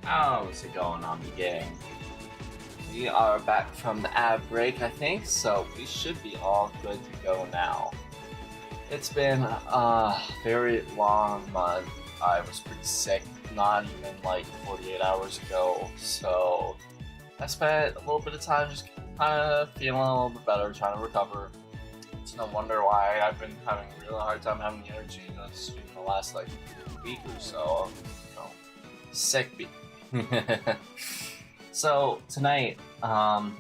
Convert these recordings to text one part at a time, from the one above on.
How's it going on, the gang? We are back from the ad break, I think, so we should be all good to go now. It's been a very long month. I was pretty sick not even like 48 hours ago, so I spent a little bit of time just kind of feeling a little bit better, trying to recover. It's no wonder why I've been having a really hard time having the energy to stream the last like week or so. Sick. So tonight, I'm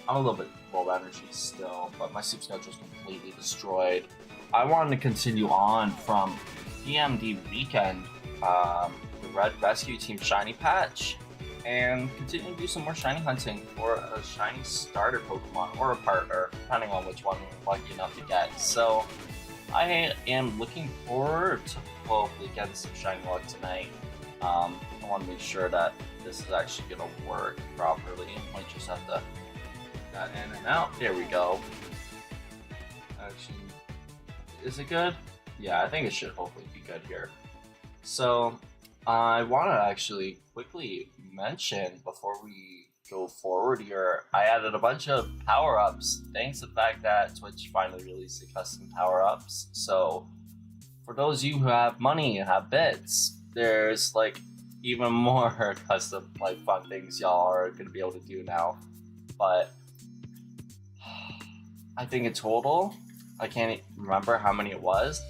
a little bit low energy still, but my sleep schedule's completely destroyed. I wanted to continue on from PMD weekend, the Red Rescue Team Shiny Patch, and continue to do some more shiny hunting for a shiny starter Pokemon or a partner, depending on which one we're lucky enough to get. So I am looking forward to hopefully getting some shiny luck tonight. I want to make sure that this is actually going to work properly. Might just have to put that in and out. There we go. Actually, is it good? Yeah, I think it should hopefully be good here. So I want to actually quickly mention before we go forward here, I added a bunch of power-ups thanks to the fact that Twitch finally released the custom power-ups. So for those of you who have money and have bits, there's like even more custom like fun things y'all are gonna be able to do now. But I think in total, I can't remember how many it was.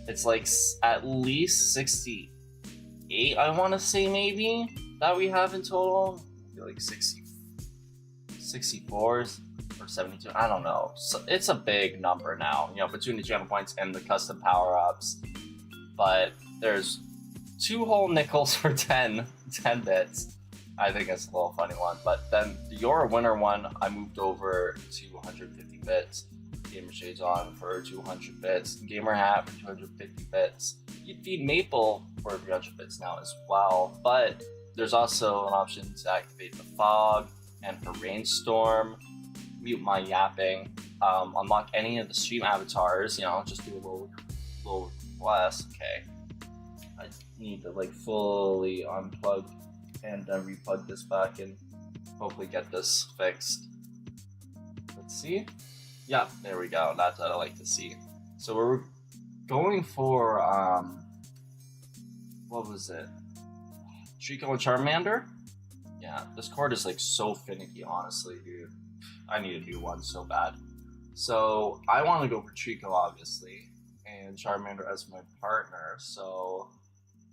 It's like at least 68, I want to say, maybe, that we have in total. Like 64s or 72, I don't know. So it's a big number now, between the gem points and the custom power-ups. But there's 2 whole nickels for 10 bits. I think it's a little funny one. But then the Your Winner one, I moved over to 150 bits. Gamer Shades on for 200 bits. Gamer Hat for 250 bits. You feed Maple for 300 bits now as well. But there's also an option to activate the Fog and for Rainstorm. Mute my yapping. Unlock any of the StreamAvatars. Just do a little request. Okay. I need to like fully unplug and then replug this back and hopefully get this fixed. Let's see. Yeah, there we go. That's what I like to see. So we're going for what was it? Trico and Charmander? Yeah, this card is like so finicky, honestly, dude. I need a new one so bad. So I want to go for Trico, obviously, and Charmander as my partner. So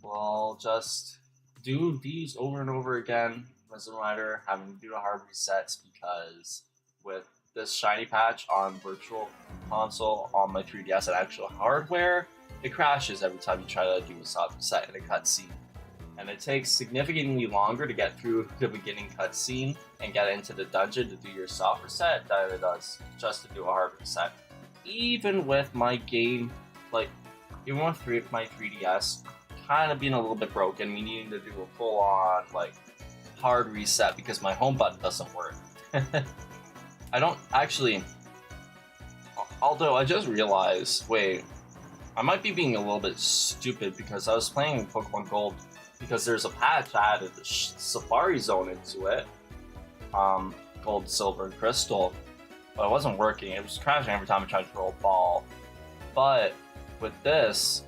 we'll just do these over and over again. Resin Rider having to do the hard resets because with this shiny patch on Virtual Console on my 3DS and actual hardware, it crashes every time you try to do a soft reset in a cutscene. And it takes significantly longer to get through the beginning cutscene and get into the dungeon to do your soft reset than it does just to do a hard reset. Even with my game, even with my 3DS kind of being a little bit broken, me needing to do a full-on hard reset because my home button doesn't work. I don't actually, although I just realized, wait, I might be being a little bit stupid because I was playing Pokemon Gold because there's a patch that added the Safari Zone into it, Gold, Silver, and Crystal, but it wasn't working. It was crashing every time I tried to throw a ball. But with this,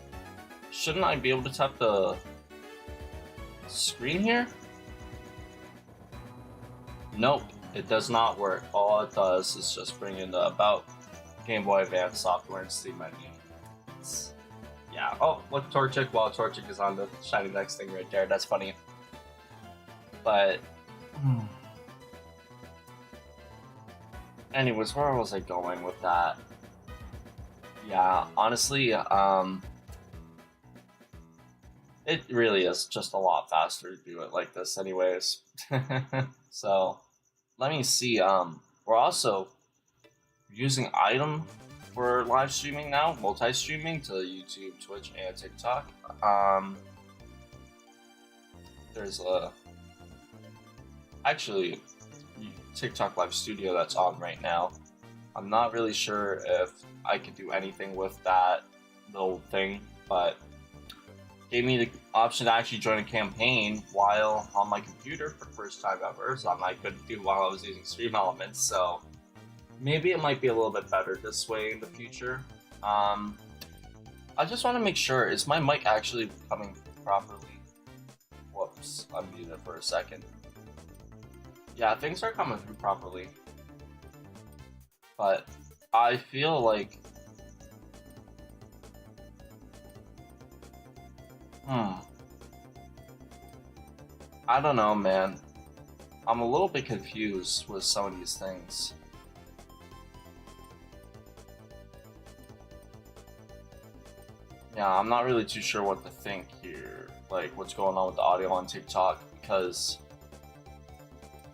shouldn't I be able to tap the screen here? Nope, it does not work. All it does is just bring in the About, Game Boy Advance software and Steam menu. Yeah. Oh, look, Torchic. Well, Torchic is on the shiny next thing right there. That's funny. But anyways, where was I going with that? Yeah, honestly, it really is just a lot faster to do it like this anyways. So let me see. We're also using item for live streaming now, multi-streaming to YouTube, Twitch, and TikTok. There's actually TikTok Live Studio that's on right now. I'm not really sure if I could do anything with that little thing, but gave me the option to actually join a campaign while on my computer for the first time ever, something I couldn't do while I was using StreamAvatars, so maybe it might be a little bit better this way in the future. I just want to make sure, is my mic actually coming properly? Whoops, I muted it for a second. Yeah, things are coming through properly. But I feel like... I don't know, man. I'm a little bit confused with some of these things. Yeah, I'm not really too sure what to think here. Like, what's going on with the audio on TikTok, because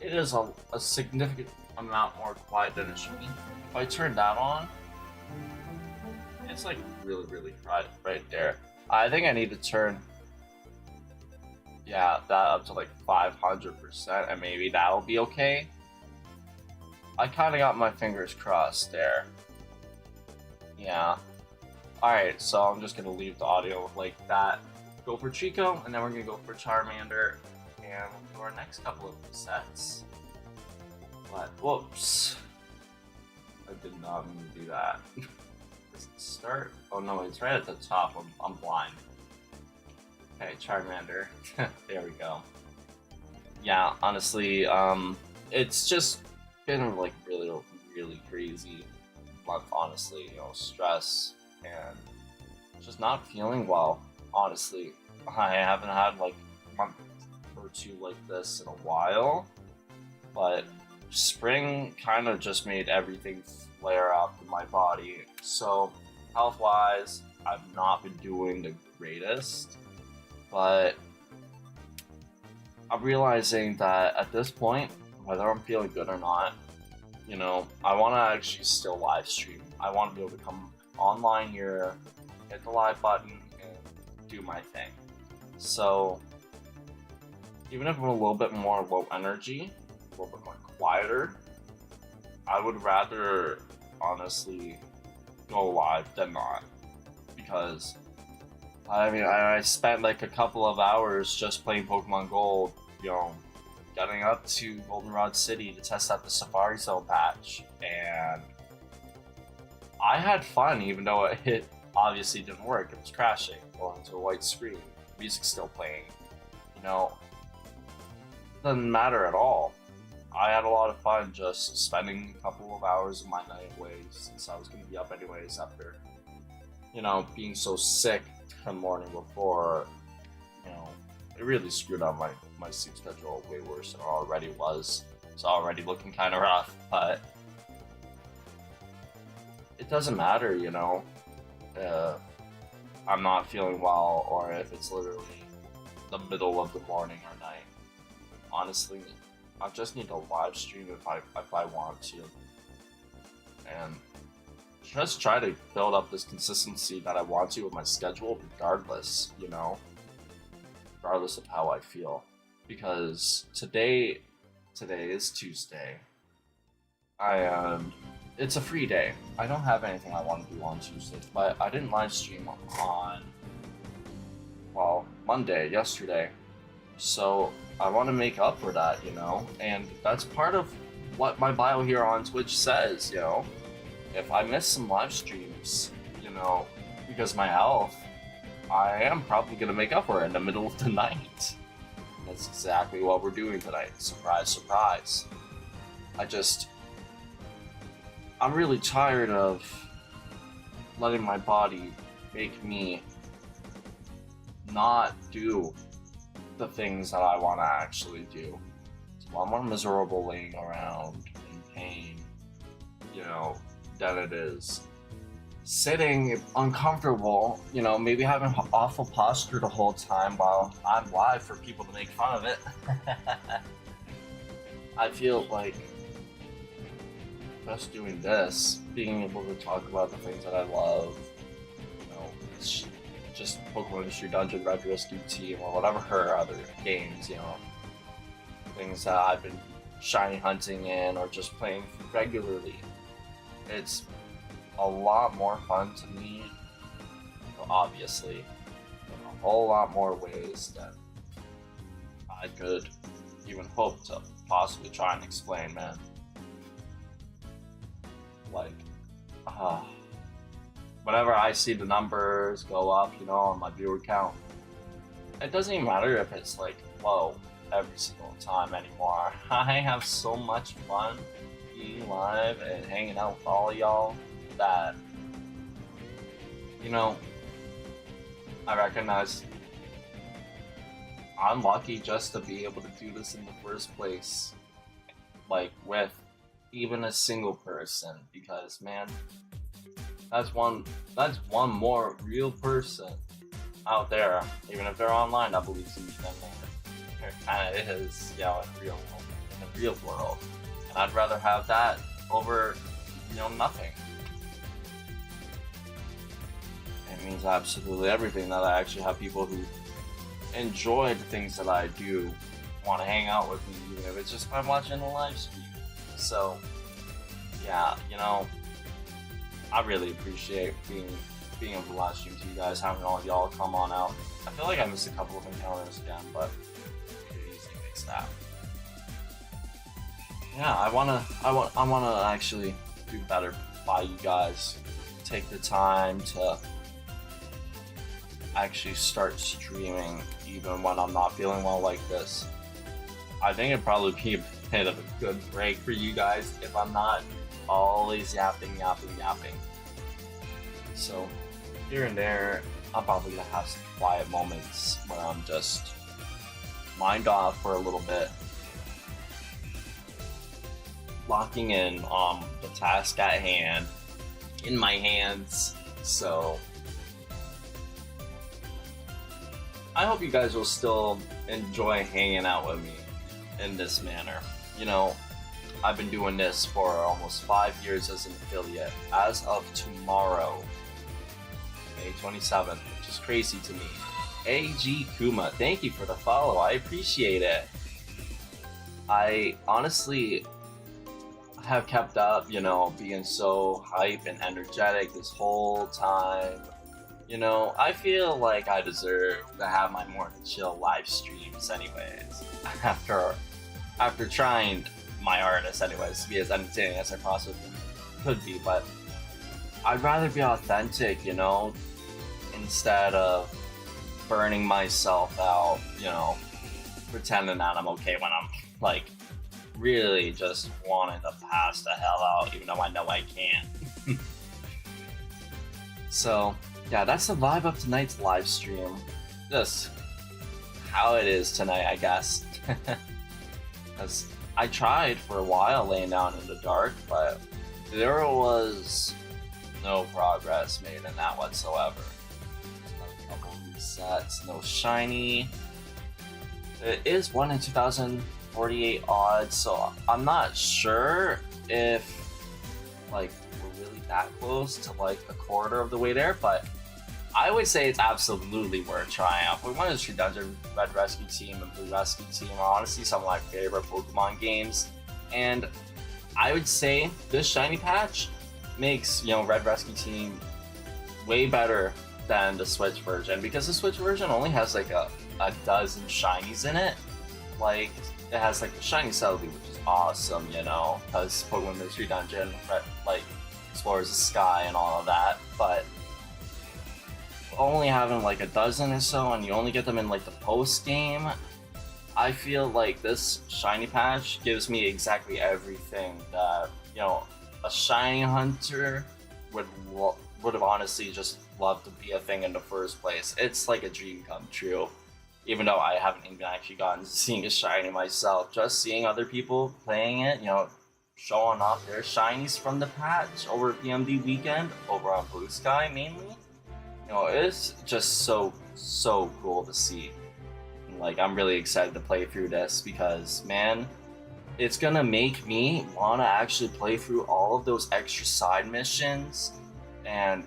it is a significant amount more quiet than it should be. If I turn that on, it's like really quiet right there. I think I need to turn, yeah, that up to like 500%, and maybe that'll be okay. I kind of got my fingers crossed there. Yeah. Alright, so I'm just going to leave the audio like that. Go for Chico, and then we're going to go for Charmander, and we'll do our next couple of sets. But, whoops. I did not mean to do that. Does it start? Oh no, it's right at the top. I'm blind. Okay, Charmander. There we go. Yeah, honestly, it's just been like really crazy month, honestly. You know, stress and just not feeling well. Honestly, I haven't had like a month or two like this in a while, but spring kind of just made everything flare up in my body. So health-wise, I've not been doing the greatest, but I'm realizing that at this point, whether I'm feeling good or not, you know, I want to actually still live stream. I want to be able to come online here, hit the live button, and do my thing. So even if I'm a little bit more low energy, a little bit more quieter, I would rather honestly go live than not, because I mean, I spent like a couple of hours just playing Pokemon Gold, you know, getting up to Goldenrod City to test out the Safari Zone patch, and I had fun, even though it obviously didn't work. It was crashing, going to a white screen, music's still playing, you know, it doesn't matter at all. I had a lot of fun just spending a couple of hours of my night away, since I was going to be up anyways after, you know, being so sick the morning before. You know, it really screwed up my sleep schedule way worse than it already was. It's already looking kind of rough, but it doesn't matter, you know, I'm not feeling well, or if it's literally the middle of the morning or night. Honestly, I just need to live stream if I want to, and just try to build up this consistency that I want to with my schedule, regardless, you know, regardless of how I feel. Because today is Tuesday. It's a free day. I don't have anything I want to do on Tuesday, but I didn't live stream on, well, Monday, yesterday. So I want to make up for that, you know, and that's part of what my bio here on Twitch says, you know. If I miss some live streams, you know, because of my health, I am probably going to make up for it in the middle of the night. That's exactly what we're doing tonight. Surprise, surprise. I'm really tired of letting my body make me not do the things that I want to actually do. It's a lot more miserable laying around in pain, you know, than it is sitting uncomfortable, you know, maybe having awful posture the whole time while I'm live for people to make fun of it. I feel like just doing this, being able to talk about the things that I love, you know, just Pokemon Industry Dungeon, Red Rescue Team, or whatever her other games, you know, things that I've been shiny hunting in or just playing regularly. It's a lot more fun to me, obviously, you know, whole lot more ways than I could even hope to possibly try and explain, man. Like, whenever I see the numbers go up, you know, on my viewer count, it doesn't even matter if it's like low every single time anymore. I have so much fun being live and hanging out with all of y'all that, you know, I recognize I'm lucky just to be able to do this in the first place, like with even a single person, because man, that's one more real person out there, even if they're online. I believe in them. It kind of is, you know, in the real world, and I'd rather have that over, you know, nothing. It means absolutely everything that I actually have people who enjoy the things that I do want to hang out with me, even if it's just by watching a live stream. So yeah, you know, I really appreciate being able to live stream to you guys, having all of y'all come on out. I feel like I missed a couple of encounters again, but we could easily fix that. Yeah, I wanna actually do better by you guys. Take the time to actually start streaming even when I'm not feeling well like this. I think it'd probably be a bit of a good break for you guys if I'm not always yapping. So here and there, I'm probably gonna have some quiet moments where I'm just mind off for a little bit, locking in on the task at hand in my hands. So I hope you guys will still enjoy hanging out with me in this manner. You know, I've been doing this for almost 5 years as an affiliate. As of tomorrow, May 27th, which is crazy to me. AG Kuma, thank you for the follow. I appreciate it. I honestly have kept up, you know, being so hype and energetic this whole time. You know, I feel like I deserve to have my morning chill live streams anyways. After trying my hardest anyways to be as entertaining as I possibly could be, but I'd rather be authentic, you know, instead of burning myself out, you know, pretending that I'm okay when I'm like really just wanting to pass the hell out, even though I know I can't. So yeah, that's the vibe of tonight's live stream. Just how it is tonight, I guess. As I tried for a while laying down in the dark, but there was no progress made in that whatsoever. A couple resets, no shiny. It is 1 in 2048 odds, so I'm not sure if like we're really that close to like a quarter of the way there, but I would say it's absolutely worth trying out. We won the Street Dungeon, Red Rescue Team, and Blue Rescue Team are honestly some of my favorite Pokemon games, and I would say this shiny patch makes, you know, Red Rescue Team way better than the Switch version, because the Switch version only has like a dozen shinies in it. Like, it has like the shiny Celebi, which is awesome, you know, because Pokemon Mystery Dungeon like explores the sky and all of that, but only having like a dozen or so, and you only get them in like the post game, I feel like this shiny patch gives me exactly everything that, you know, a shiny hunter would have honestly just loved to be a thing in the first place. It's like a dream come true, even though I haven't even actually gotten to seeing a shiny myself. Just seeing other people playing it, you know, showing off their shinies from the patch over PMD weekend over on Blue Sky mainly. You know, it's just so cool to see. Like, I'm really excited to play through this because, man, it's gonna make me want to actually play through all of those extra side missions and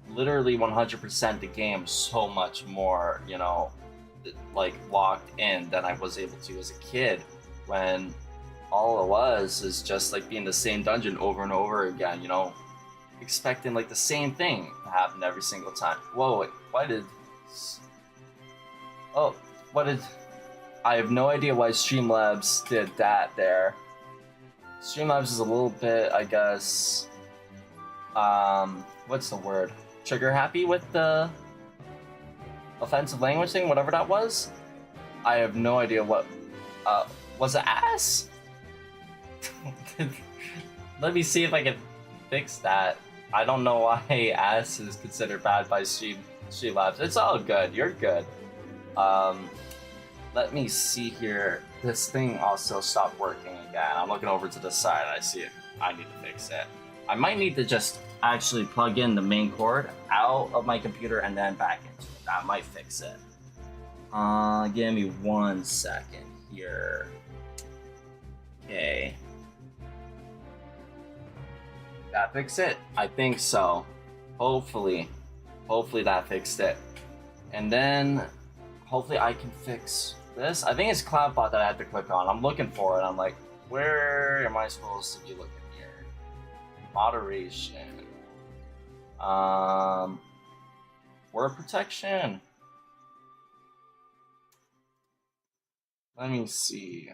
literally 100% the game so much more, you know, like locked in than I was able to as a kid, when all it was is just like being the same dungeon over and over again, you know, expecting like the same thing to happen every single time. Whoa, wait, why did Oh, what is... I have no idea why Streamlabs did that there. Streamlabs is a little bit, I guess... what's the word? Trigger happy with the offensive language thing, whatever that was. I have no idea what... was it ass? Let me see if I can fix that. I don't know why ass is considered bad by Streamlabs. It's all good. You're good. Let me see here. This thing also stopped working again. I'm looking over to the side. I see it. I need to fix it. I might need to just actually plug in the main cord out of my computer and then back into it. That might fix it. Give me 1 second here. Okay. That fix it? I think so. Hopefully that fixed it. And then hopefully I can fix this. I think it's CloudBot that I have to click on. I'm looking for it. I'm like, where am I supposed to be looking here? Moderation. Word protection. Let me see.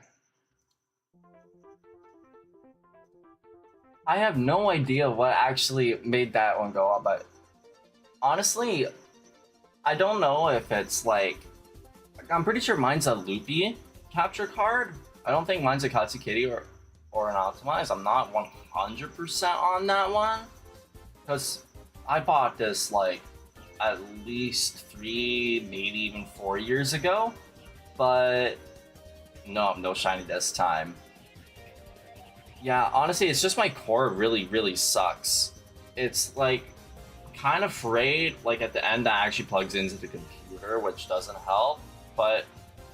I have no idea what actually made that one go up, but honestly, I don't know if it's like I'm pretty sure mine's a loopy capture card. I don't think mine's a Katsukitty or an optimized. I'm not 100% on that one because I bought this like at least 3, maybe even 4 years ago, but no shiny this time. Yeah, honestly, it's just my core really sucks. It's like kind of frayed, like at the end that actually plugs into the computer, which doesn't help, but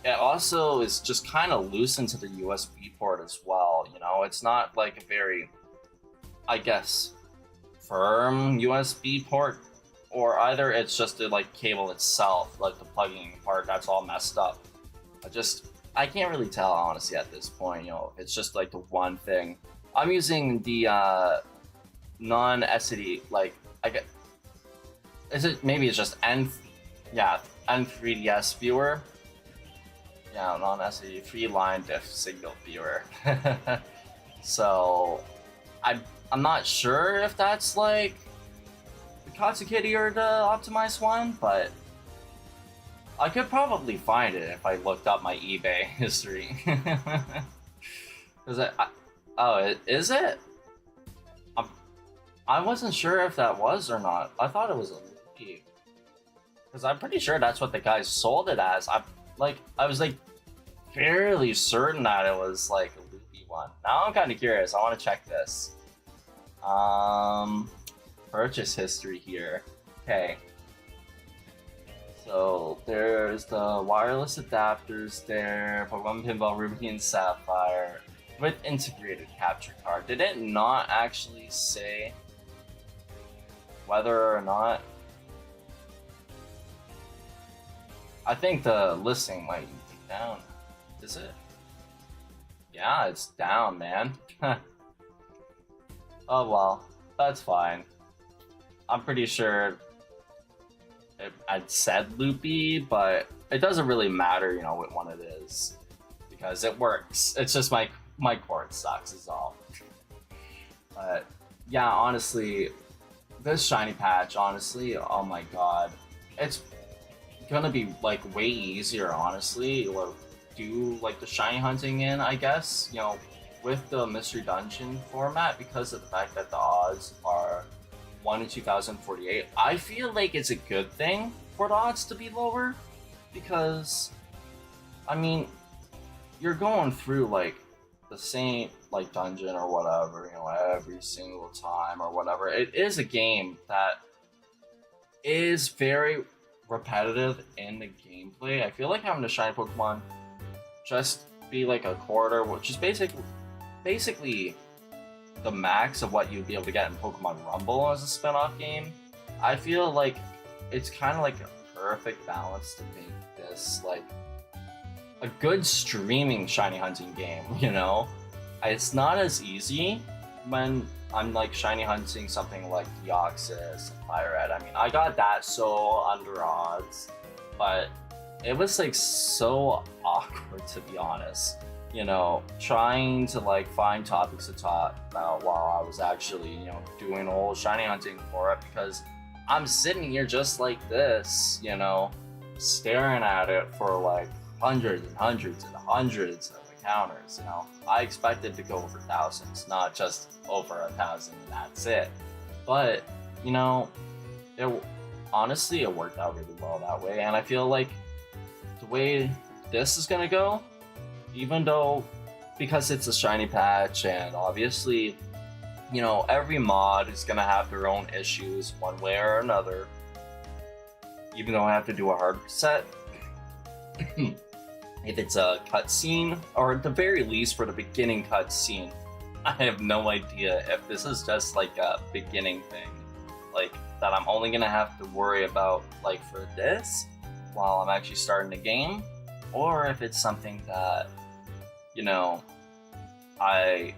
it also is just kind of loose into the USB port as well, you know? It's not like a very, I guess, firm USB port, or either it's just the like cable itself, like the plugging part, that's all messed up. I can't really tell, honestly, at this point, you know, it's just like the one thing. I'm using the non-SSD, like, maybe it's just N3DS viewer. Yeah, non-SSD, free-line diff signal viewer. So, I'm not sure if that's like the Katsukitty or the optimized one, but I could probably find it if I looked up my eBay history. Is it? I wasn't sure if that was or not. I thought it was a loopy. Because I'm pretty sure that's what the guys sold it as. I was like fairly certain that it was like a loopy one. Now I'm kind of curious. I want to check this. Purchase history here. Okay. So there's the wireless adapters there, Pokemon Pinball Ruby and Sapphire with integrated capture card. Did it not actually say whether or not? I think the listing might be down. Is it? Yeah, it's down, man. Oh well, that's fine. I'm pretty sure I'd said loopy, but it doesn't really matter, you know, what one it is, because it works. It's just my cord sucks is all. But yeah, honestly, this shiny patch, honestly, oh my god, it's gonna be like way easier, honestly, or do like the shiny hunting in, I guess, you know, with the mystery dungeon format, because of the fact that the odds are 1 in 2048. I feel like it's a good thing for the odds to be lower, because I mean, you're going through like the same like dungeon or whatever, you know, every single time or whatever. It is a game that is very repetitive in the gameplay. I feel like having a shiny Pokemon just be like a quarter, which is basically the max of what you'd be able to get in Pokemon Rumble as a spin-off game. I feel like it's kind of like a perfect balance to make this like a good streaming shiny hunting game, you know? It's not as easy when I'm like shiny hunting something like Deoxys, Fire Red. I mean, I got that so under odds, but it was like so awkward, to be honest. You know, trying to like find topics to talk about while I was actually, you know, doing whole shiny hunting for it, because I'm sitting here just like this, you know, staring at it for like hundreds and hundreds and hundreds of encounters. You know, I expected to go over thousands, not just over 1,000 and that's it. But you know, it honestly it worked out really well that way, and I feel like the way this is gonna go, even though because it's a shiny patch and obviously, you know, every mod is gonna have their own issues one way or another. Even though I have to do a hard reset, if it's a cutscene, or at the very least for the beginning cutscene, I have no idea if this is just like a beginning thing, like that I'm only gonna have to worry about like for this while I'm actually starting the game, or if it's something that, you know, I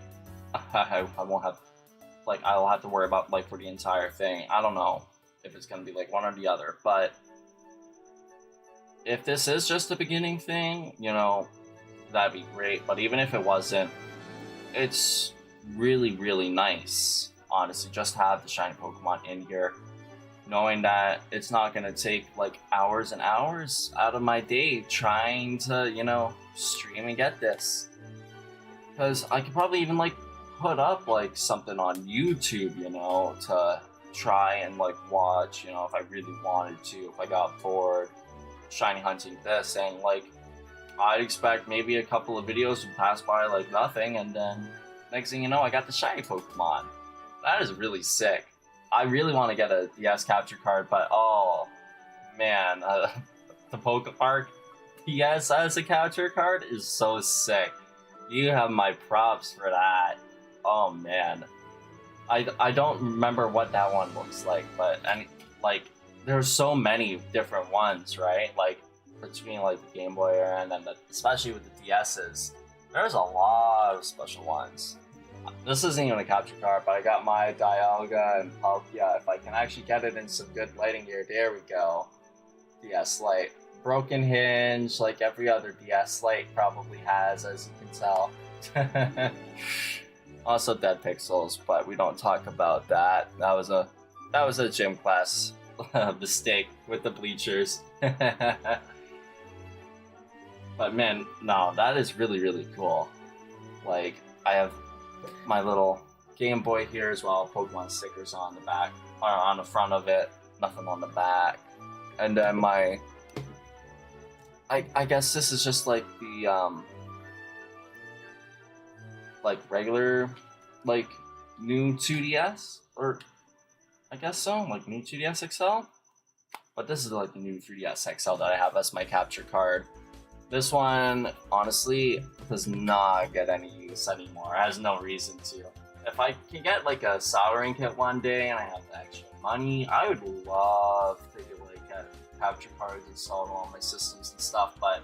won't have, like I'll have to worry about like for the entire thing. I don't know if it's gonna be like one or the other, but if this is just a beginning thing, you know, that'd be great. But even if it wasn't, it's really nice, honestly, just to have the shiny Pokemon in here, knowing that it's not gonna take like hours and hours out of my day trying to, you know, stream and get this. Because I could probably even like put up like something on YouTube, you know, to try and like watch, you know, if I really wanted to, if I got bored shiny hunting this, and like I'd expect maybe a couple of videos would pass by like nothing, and then next thing you know I got the shiny Pokemon. That is really sick. I really want to get a DS capture card, but oh man, the Pokepark DS as a capture card is so sick. You have my props for that. Oh man, I don't remember what that one looks like, but like there's so many different ones, right? Like between like the Game Boy era and then especially with the DS's, there's a lot of special ones. This isn't even a capture card, but I got my Dialga and Palkia. If I can actually get it in some good lighting gear, there we go. DS Lite. Broken hinge, like every other DS Lite probably has, as you can tell. Also dead pixels, but we don't talk about that. That was a gym class mistake with the bleachers. But man, no, that is really cool. Like I have my little Game Boy here as well, Pokemon stickers on the back, or on the front of it, nothing on the back. And then my, I guess this is just like the like regular, like new 2DS, or I guess so, like new 2DS XL. But this is like the new 3DS XL that I have as my capture card. This one, honestly, does not get any use anymore. It has no reason to. If I can get like a soldering kit one day and I have the extra money, I would love to get like capture cards installed on my systems and stuff, but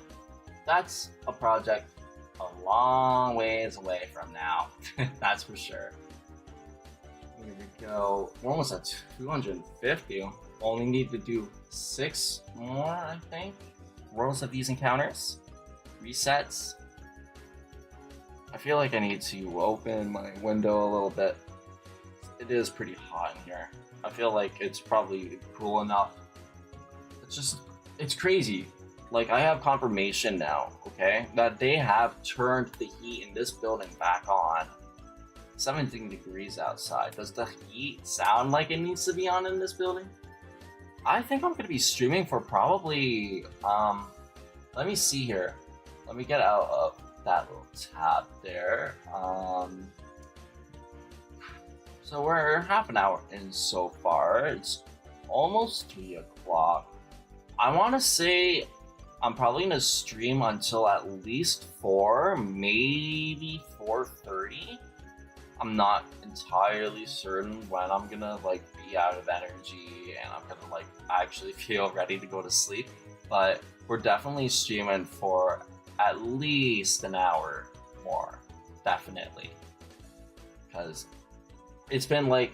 that's a project a long ways away from now. That's for sure. Here we go. We're almost at 250. Only need to do 6 more, I think. Worlds of these encounters. Resets. I feel like I need to open my window a little bit. It is pretty hot in here. I feel like it's probably cool enough. It's crazy. Like, I have confirmation now, okay, that they have turned the heat in this building back on. 17 degrees outside. Does the heat sound like it needs to be on in this building? I think I'm going to be streaming for probably, let me see here. Let me get out of that little tab there. So we're half an hour in so far. It's almost 3 o'clock. I want to say I'm probably going to stream until at least 4, maybe 4:30. I'm not entirely certain when I'm gonna like be out of energy and I'm gonna like actually feel ready to go to sleep, but we're definitely streaming for at least an hour more, definitely, because it's been like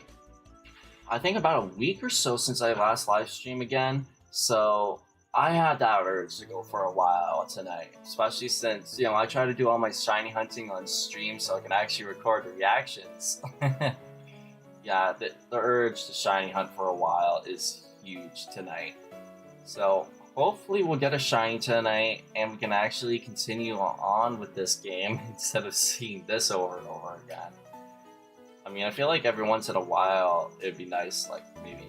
I think about a week or so since I last live stream again, so I had that urge to go for a while tonight, especially since, you know, I try to do all my shiny hunting on stream so I can actually record the reactions. Yeah, the urge to shiny hunt for a while is huge tonight. So hopefully we'll get a shiny tonight and we can actually continue on with this game instead of seeing this over and over again. I mean, I feel like every once in a while it'd be nice, like maybe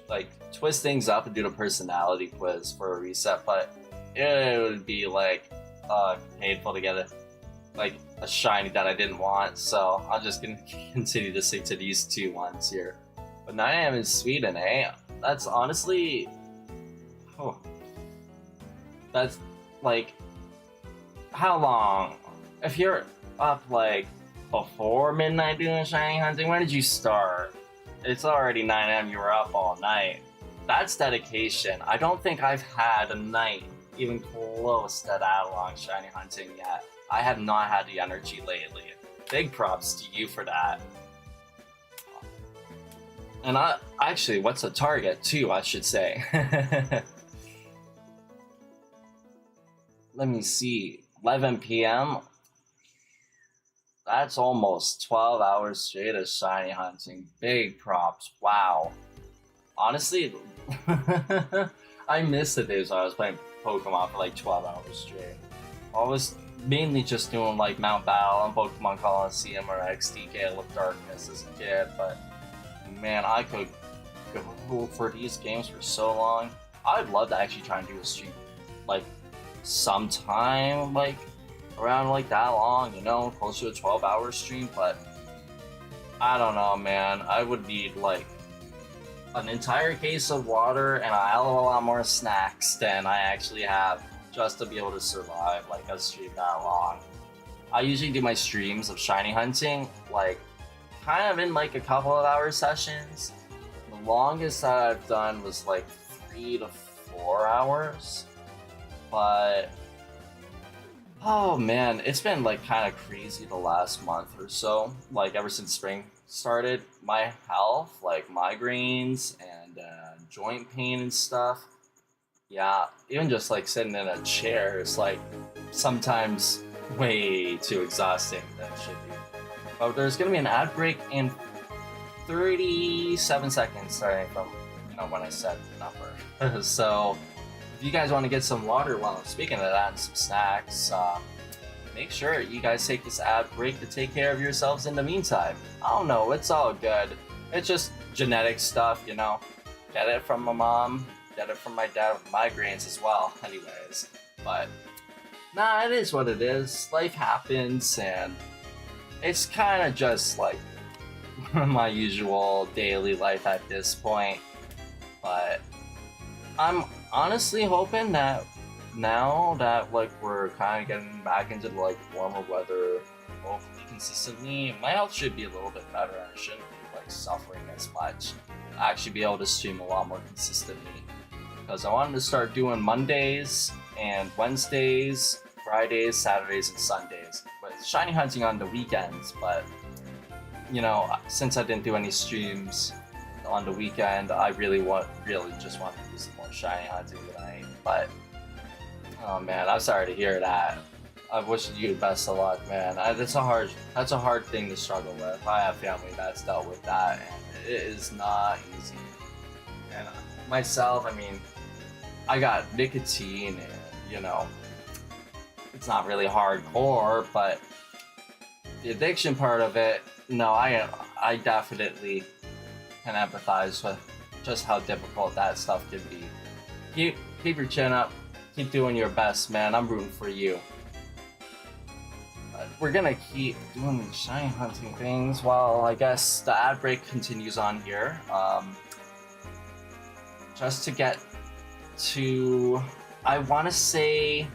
like twist things up and do the personality quiz for a reset, but it would be like painful to get like a shiny that I didn't want, so I'm just gonna continue to stick to these two ones here. But 9 AM in Sweden, eh? That's honestly, oh, that's like, how long? If you're up like before midnight doing shiny hunting, when did you start? It's already 9 AM, you were up all night. That's dedication. I don't think I've had a night even close to that long shiny hunting yet. I have not had the energy lately. Big props to you for that. And actually, what's the target too, I should say. Let me see, 11 PM? That's almost 12 hours straight of shiny hunting. Big props, wow. Honestly, I miss the days when I was playing Pokemon for like 12 hours straight. I was mainly just doing like Mount Battle and Pokemon Coliseum or XD Gale of Darkness as a kid, but man, I could go for these games for so long. I'd love to actually try and do a stream like sometime like around like that long, you know, close to a 12-hour stream, but I don't know, man. I would need like an entire case of water and a hell of a lot more snacks than I actually have just to be able to survive like a stream that long. I usually do my streams of shiny hunting like kind of in like a couple of hour sessions. The longest that I've done was like 3 to 4 hours, but oh man, it's been like kind of crazy the last month or so. Like ever since spring started, my health, like migraines and joint pain and stuff. Yeah, even just like sitting in a chair is like sometimes way too exhausting than it should be. But there's gonna be an ad break in 37 seconds starting from, you know, when I said the number. So if you guys want to get some water while I'm speaking of that and some snacks, make sure you guys take this ad break to take care of yourselves in the meantime. I don't know, it's all good. It's just genetic stuff, you know. Get it from my mom, get it from my dad with migraines as well, anyways. But nah, it is what it is. Life happens, and it's kind of just like my usual daily life at this point. But I'm honestly hoping that now that like we're kind of getting back into like warmer weather, hopefully consistently, my health should be a little bit better. I shouldn't be like suffering as much. I actually be able to stream a lot more consistently because I wanted to start doing Mondays and Wednesdays, Fridays, Saturdays, and Sundays. But shiny hunting on the weekends, but you know, since I didn't do any streams on the weekend, I really just want to do some more shiny hunting tonight. But oh man, I'm sorry to hear that. I wish you the best of luck, man. That's a hard thing to struggle with. I have family that's dealt with that, and it is not easy. And myself, I mean, I got nicotine, and you know, it's not really hardcore, but the addiction part of it, no, I definitely can empathize with just how difficult that stuff can be. Keep your chin up. Keep doing your best, man. I'm rooting for you. We're gonna keep doing the shiny hunting things while I guess the ad break continues on here. Just to get to, I want to say,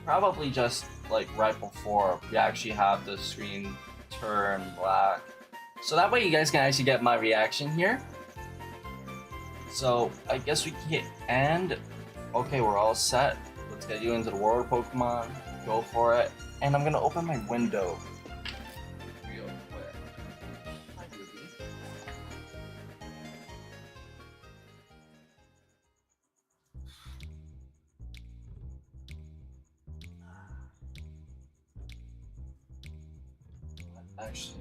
probably just like right before we actually have the screen turn black. So that way you guys can actually get my reaction here. So I guess we can hit end. Okay, we're all set. Let's get you into the world of Pokemon. Go for it. And I'm gonna open my window real quick. Hi, Ruby. actually.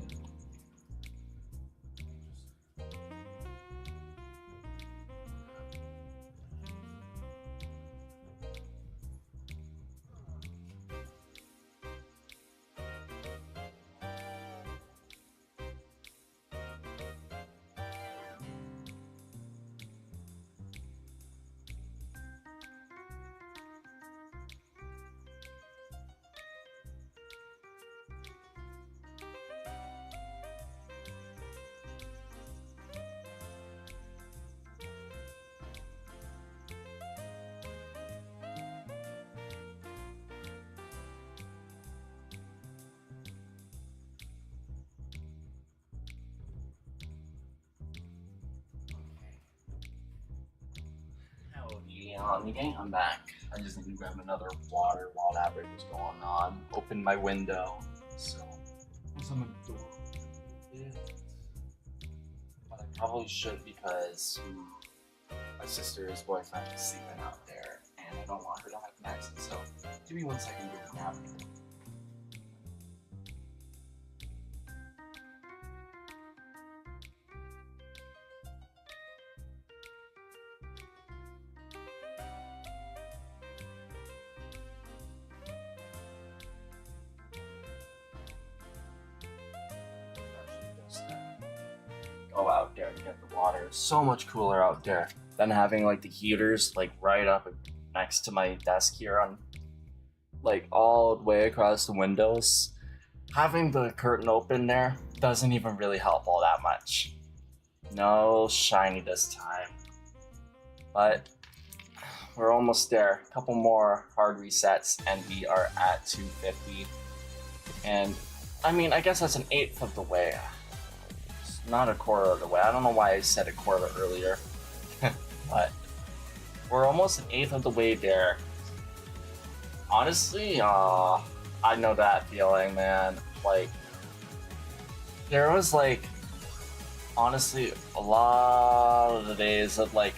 Howdy, I'm back. I just need to grab another water while that break was going on. Open my window. So, I'm gonna do but I probably should because my sister's boyfriend is sleeping out there and I don't want her to have an accident. So, give me 1 second to get nap. Go out there to get the water. It's so much cooler out there than having like the heaters like right up next to my desk here on like all the way across the windows. Having the curtain open there doesn't even really help all that much. No shiny this time. But we're almost there. A couple more hard resets and we are at 250. And I mean, I guess that's an eighth of the way. Not a quarter of the way. I don't know why I said a quarter earlier. But we're almost an eighth of the way there. Honestly, I know that feeling, man. Like, there was like, honestly, a lot of the days of like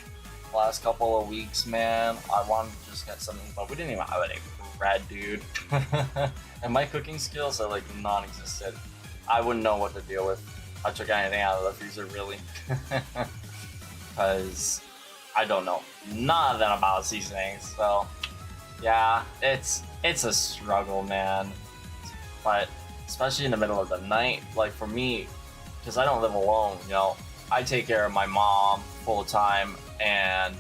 last couple of weeks, man, I wanted to just get something, but we didn't even have any bread, dude. And my cooking skills are like non-existent. I wouldn't know what to deal with. I took anything out of the freezer, really. Because I don't know nothing about seasonings. So yeah, it's a struggle, man. But especially in the middle of the night, like for me, because I don't live alone, you know, I take care of my mom full time, and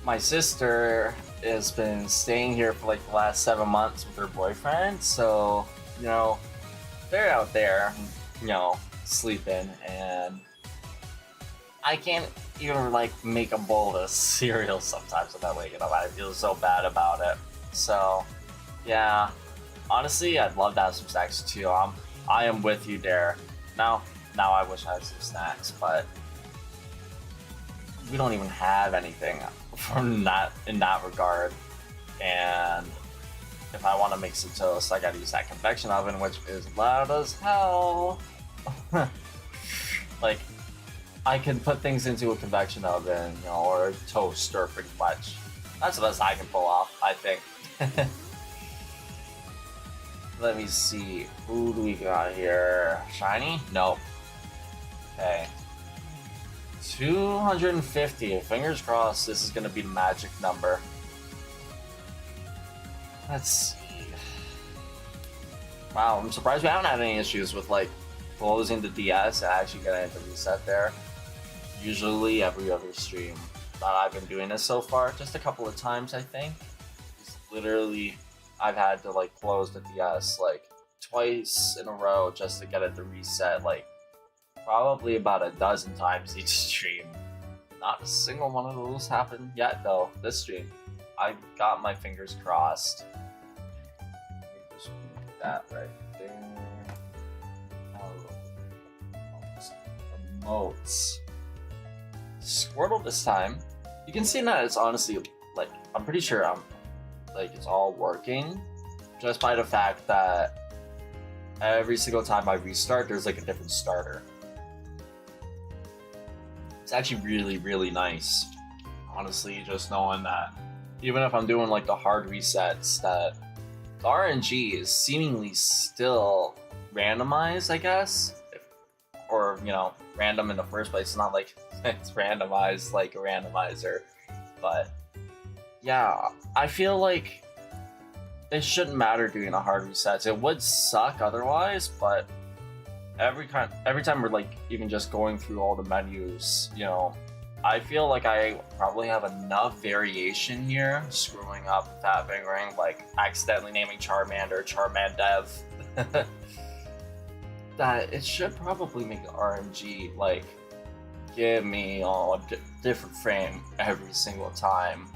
my sister has been staying here for like the last 7 months with her boyfriend. So, you know, they're out there, you know, sleeping, and I can't even like make a bowl of cereal sometimes when I'm waking up. I feel so bad about it. So yeah, honestly, I'd love to have some snacks too. I am with you there. Now I wish I had some snacks, but we don't even have anything from that in that regard. And if I want to make some toast, I gotta use that convection oven, which is loud as hell. Like, I can put things into a convection oven, you know, or a toaster pretty much. That's the best I can pull off, I think. Let me see. Who do we got here? Shiny? Nope. Okay. 250. Fingers crossed this is gonna be the magic number. Let's see. Wow, I'm surprised we haven't had any issues with like closing the DS and actually getting it to reset there. Usually every other stream that I've been doing this so far, just a couple of times I think. Just literally, I've had to like close the DS like twice in a row just to get it to reset, like probably about a dozen times each stream. Not a single one of those happened yet though, this stream. I got my fingers crossed. Just put that right there. Emotes. Squirtle this time. You can see that it's honestly like, I'm pretty sure like it's all working just by the fact that every single time I restart there's like a different starter. It's actually really, really nice. Honestly, just knowing that even if I'm doing like the hard resets, that RNG is seemingly still randomized, I guess, or random in the first place. It's not like it's randomized like a randomizer, but yeah, I feel like it shouldn't matter doing a hard resets. It would suck otherwise, but every time we're like even just going through all the menus, I feel like I probably have enough variation here, screwing up, fat fingering, like accidentally naming Charmander Charmandev, that it should probably make the RNG like give me a different frame every single time.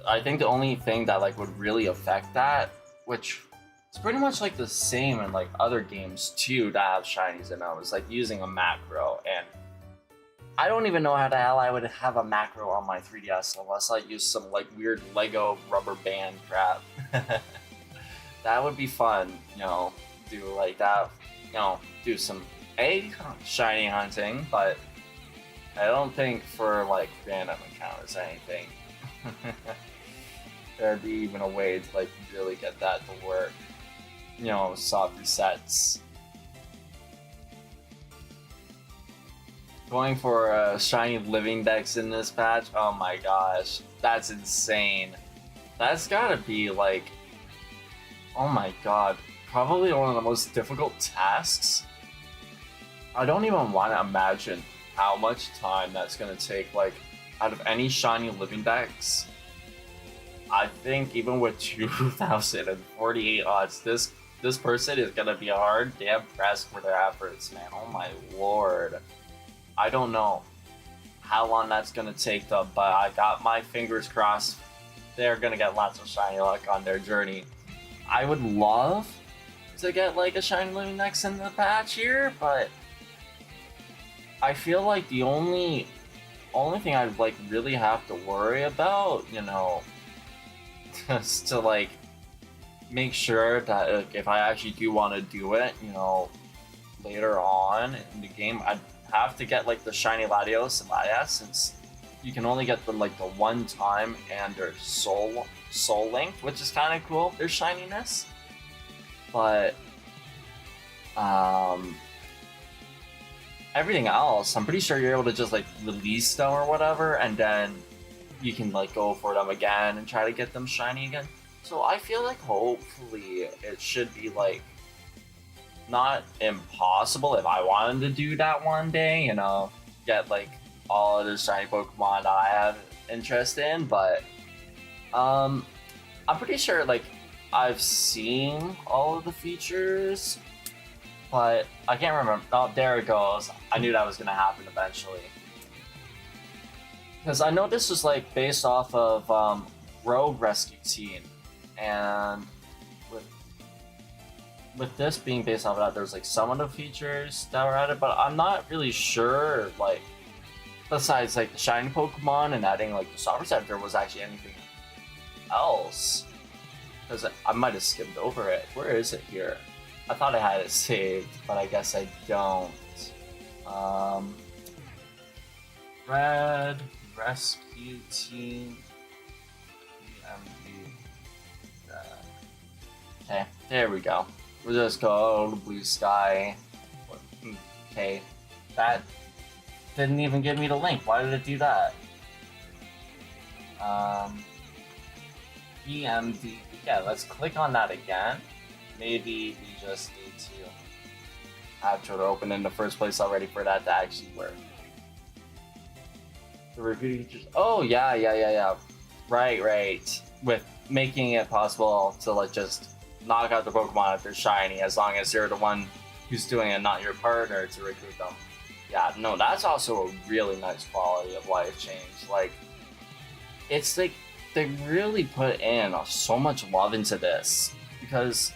I think the only thing that like would really affect that, which is pretty much like the same in like other games too that have shinies in them, is like using a macro, and I don't even know how the hell I would have a macro on my 3DS unless I use some like weird Lego rubber band crap. That would be fun, do like that, do some shiny hunting, but I don't think for like random encounters or anything. There'd be even a way to like really get that to work. Soft resets. Going for a shiny living dex in this patch, oh my gosh, that's insane. That's gotta be like, oh my god, probably one of the most difficult tasks. I don't even want to imagine how much time that's gonna take, like, out of any shiny living dex. I think even with 2,048 odds, this person is gonna be hard damn pressed for their efforts, man. Oh my lord. I don't know how long that's gonna take though, but I got my fingers crossed. They're gonna get lots of shiny luck on their journey. I would love to get like a shiny living dex in the patch here, but I feel like the only thing I'd like really have to worry about, is to like make sure that if I actually do want to do it, later on in the game, I'd have to get like the shiny Latios and Latias, since you can only get them like the one time, and their soul linked, which is kind of cool, their shininess. But everything else, I'm pretty sure you're able to just like release them or whatever, and then you can like go for them again and try to get them shiny again. So I feel like hopefully it should be like not impossible if I wanted to do that one day, get like all of the shiny Pokemon that I have interest in, but I'm pretty sure like I've seen all of the features, but I can't remember. Oh, there it goes. I knew that was gonna happen eventually. Because I know this was like based off of Rogue Rescue Team, and with this being based off of that, there's like some of the features that were added, but I'm not really sure, like, besides like the shiny Pokemon and adding like the soft reset, if there was actually anything else. Because I might have skimmed over it. Where is it here? I thought I had it saved, but I guess I don't. Red Rescue Team PMD. Okay, there we go. We'll just go to Blue Sky. Okay, that didn't even give me the link. Why did it do that? PMD. Yeah, let's click on that again. Maybe we just need to have it open in the first place already for that to actually work. The review features. Oh yeah. Right. With making it possible to like just knock out the Pokemon if they're shiny, as long as you're the one who's doing it, not your partner, to recruit them. Yeah, no, that's also a really nice quality of life change. Like, it's like they really put in so much love into this, because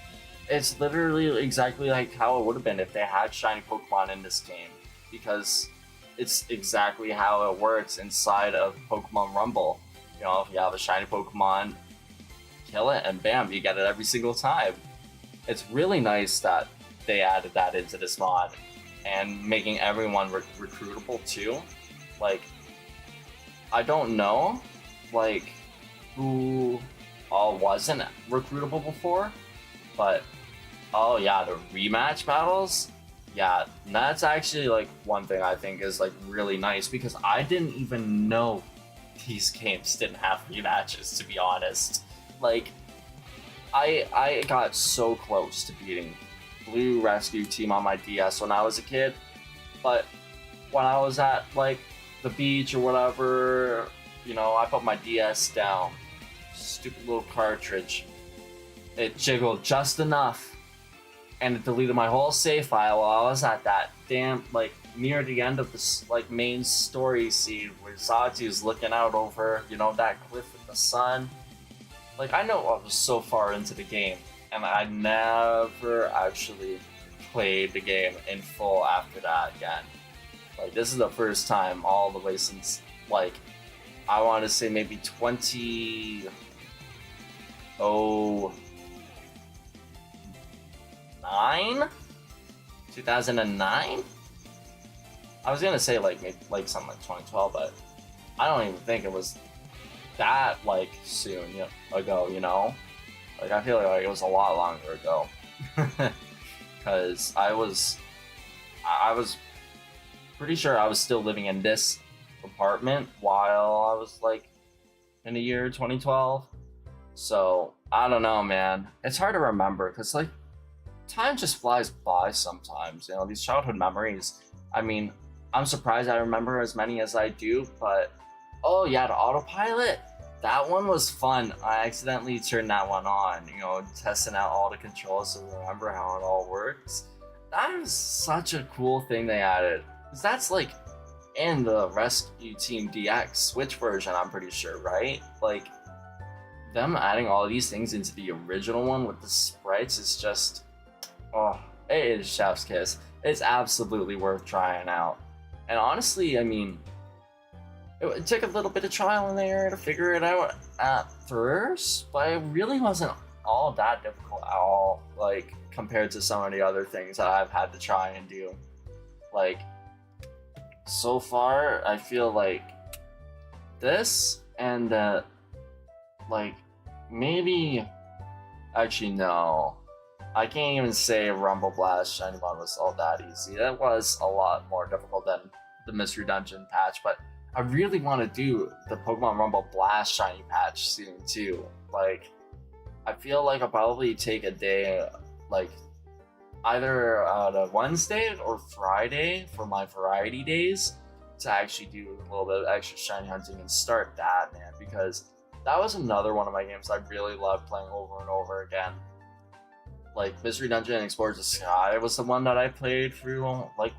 it's literally exactly like how it would have been if they had shiny Pokemon in this game, because it's exactly how it works inside of Pokemon Rumble. If you have a shiny Pokemon, kill it and bam, you get it every single time. It's really nice that they added that into this mod, and making everyone recruitable too. Like, I don't know like who wasn't recruitable before, but oh yeah, the rematch battles, yeah, that's actually like one thing I think is like really nice because I didn't even know these games didn't have rematches, to be honest. Like I got so close to beating Blue Rescue Team on my DS when I was a kid, but when I was at like the beach or whatever, you know, I put my DS down, stupid little cartridge, it jiggled just enough and it deleted my whole save file while I was at that damn, like, near the end of this, like, main story scene where Zatu's looking out over, you know, that cliff with the sun. Like, I know I was so far into the game, and I never actually played the game in full after that again. Like, this is the first time all the way since, like, I want to say maybe 2009? I was gonna say like maybe like something like 2012, but I don't even think it was that like soon ago, you know? Like I feel like it was a lot longer ago. Cause I was pretty sure I was still living in this apartment while I was like in the year 2012. So I don't know, man. It's hard to remember because like time just flies by sometimes, you know, these childhood memories. I mean, I'm surprised I remember as many as I do, but oh yeah, the autopilot, that one was fun. I accidentally turned that one on, you know, testing out all the controls to remember how it all works. That is such a cool thing they added, because that's like in the Rescue Team DX Switch version, I'm pretty sure, right? Like them adding all these things into the original one with the sprites is just, oh, it is chef's kiss. It's absolutely worth trying out. And honestly, I mean, it took a little bit of trial and error to figure it out at first, but it really wasn't all that difficult at all, like, compared to some of the other things that I've had to try and do. Like, so far, I feel like this and, like, maybe, actually, no. I can't even say Rumble Blast Shiny Bond was all that easy. That was a lot more difficult than the Mystery Dungeon patch, but I really want to do the Pokemon Rumble Blast Shiny patch soon too. Like, I feel like I'll probably take a day, like, either a Wednesday or Friday for my variety days to actually do a little bit of extra shiny hunting and start that, man, because that was another one of my games I really loved playing over and over again. Like, Mystery Dungeon and Explorers of Sky was the one that I played through, like,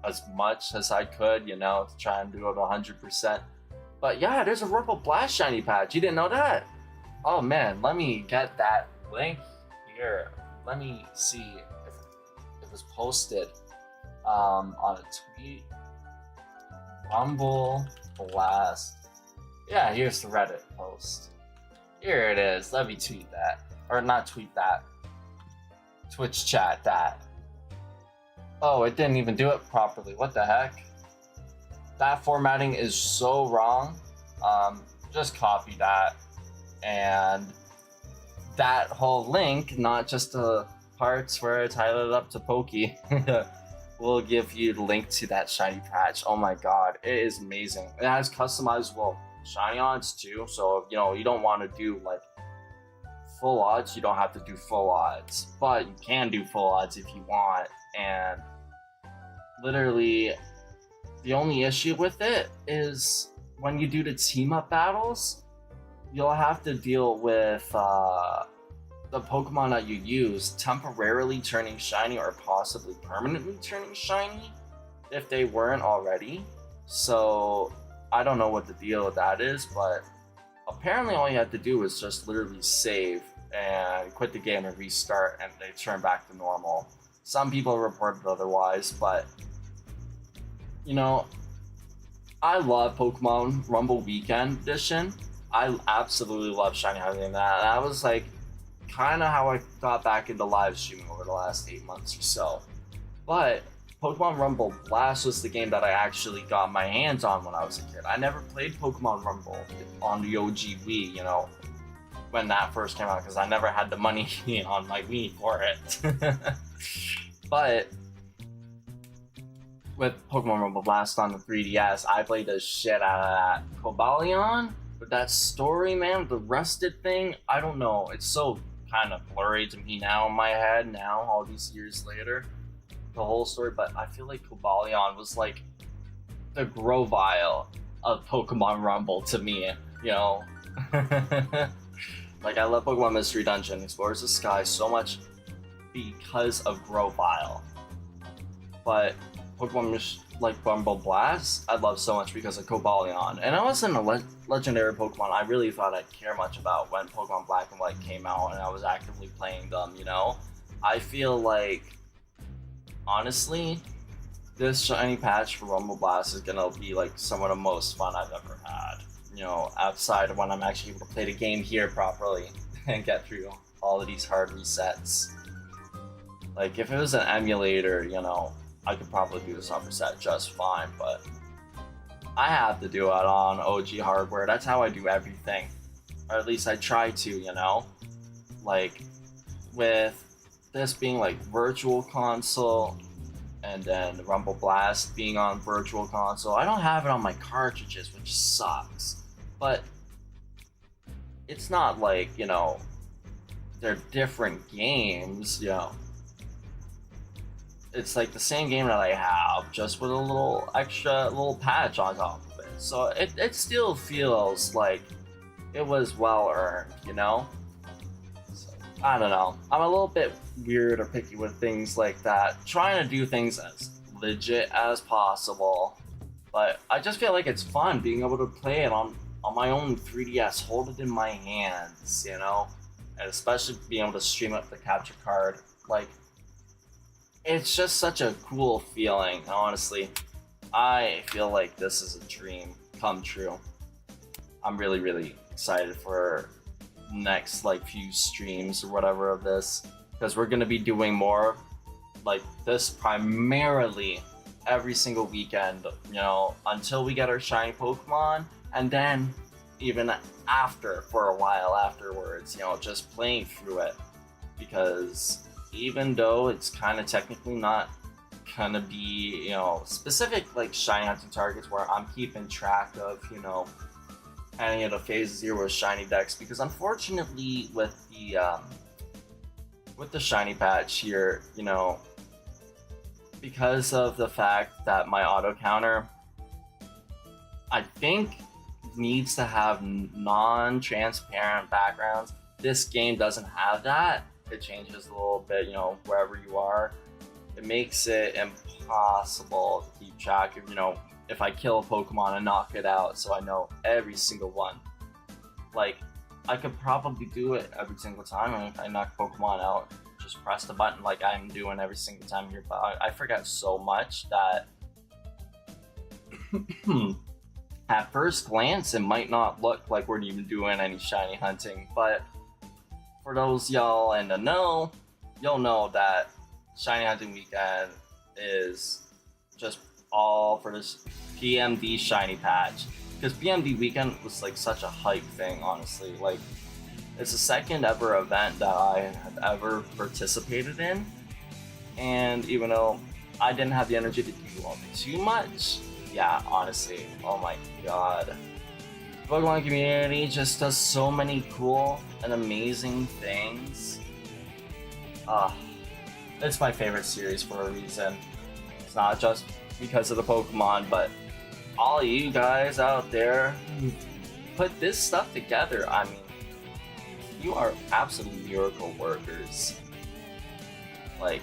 as much as I could, you know, to try and do it 100%. But yeah, there's a Rumble Blast Shiny patch. You didn't know that? Oh man, let me get that link here. Let me see if it was posted on a tweet. Rumble Blast. Yeah, here's the Reddit post. Here it is. Let me tweet that. Or not tweet that. Twitch chat that. Oh, it didn't even do it properly. What the heck? That formatting is so wrong. Just copy that. And that whole link, not just the parts where I titled it up to Pokey, will give you the link to that shiny patch. Oh my god, it is amazing. It has customizable shiny odds too, so you know, you don't want to do like full odds, you don't have to do full odds, but you can do full odds if you want. And literally the only issue with it is when you do the team up battles, you'll have to deal with the Pokemon that you use temporarily turning shiny or possibly permanently turning shiny if they weren't already. So I don't know what the deal with that is, but apparently all you have to do is just literally save and quit the game and restart and they turn back to normal. Some people reported otherwise, but you know, I love Pokemon Rumble Weekend Edition. I absolutely love shiny hunting that. That was like kind of how I got back into live streaming over the last 8 months or so. But Pokemon Rumble Blast was the game that I actually got my hands on when I was a kid. I never played Pokemon Rumble on the OG Wii, you know. when that first came out because I never had the money on my Wii for it. But with Pokemon Rumble Blast on the 3DS, I played the shit out of that. Cobalion, with that story, man, the rusted thing, I don't know. It's so kind of blurry to me now in my head, now, all these years later, the whole story, but I feel like Cobalion was like the Grovyle of Pokemon Rumble to me, you know? Like, I love Pokemon Mystery Dungeon, Explores the Sky so much because of Grovyle. But Pokemon like Rumble Blast, I love so much because of Cobalion. And I wasn't a legendary Pokemon I really thought I'd care much about when Pokemon Black and White came out and I was actively playing them, you know? I feel like, honestly, this shiny patch for Rumble Blast is gonna be like some of the most fun I've ever had. You know, outside of when I'm actually able to play the game here properly and get through all of these hard resets. Like, if it was an emulator, you know, I could probably do this on reset just fine, but I have to do it on OG hardware. That's how I do everything. Or at least I try to, you know? Like, with this being like Virtual Console, and then Rumble Blast being on Virtual Console, I don't have it on my cartridges, which sucks. But it's not like, you know, they're different games, you know. It's like the same game that I have, just with a little extra little patch on top of it. So it still feels like it was well earned, you know? So, I don't know. I'm a little bit weird or picky with things like that. Trying to do things as legit as possible. But I just feel like it's fun being able to play it on my own 3DS, hold it in my hands, you know? And especially being able to stream up the capture card. Like, it's just such a cool feeling, honestly. I feel like this is a dream come true. I'm really, really excited for next like few streams or whatever of this, because we're gonna be doing more like this primarily every single weekend, you know, until we get our shiny Pokemon, and then even after, for a while afterwards, you know, just playing through it. Because even though it's kind of technically not gonna be, you know, specific like shiny hunting targets where I'm keeping track of, you know, any of the phase 0 shiny decks, because unfortunately with the shiny patch here, you know, because of the fact that my auto counter, I think, needs to have non-transparent backgrounds. This game doesn't have that. It changes a little bit, you know, wherever you are. It makes it impossible to keep track of, you know, if I kill a Pokemon and knock it out, so I know every single one. Like, I could probably do it every single time, and if I knock Pokemon out, just press the button like I'm doing every single time here, but I forget so much that at first glance, it might not look like we're even doing any shiny hunting, but for those y'all in the know, you'll know that shiny hunting weekend is just all for this PMD shiny patch. Because PMD weekend was like such a hype thing, honestly. Like, it's the second ever event that I have ever participated in, and even though I didn't have the energy to do too much, yeah, honestly, oh my god. Pokemon community just does so many cool and amazing things. It's my favorite series for a reason. It's not just because of the Pokemon, but all of you guys out there who put this stuff together. I mean, you are absolute miracle workers. Like,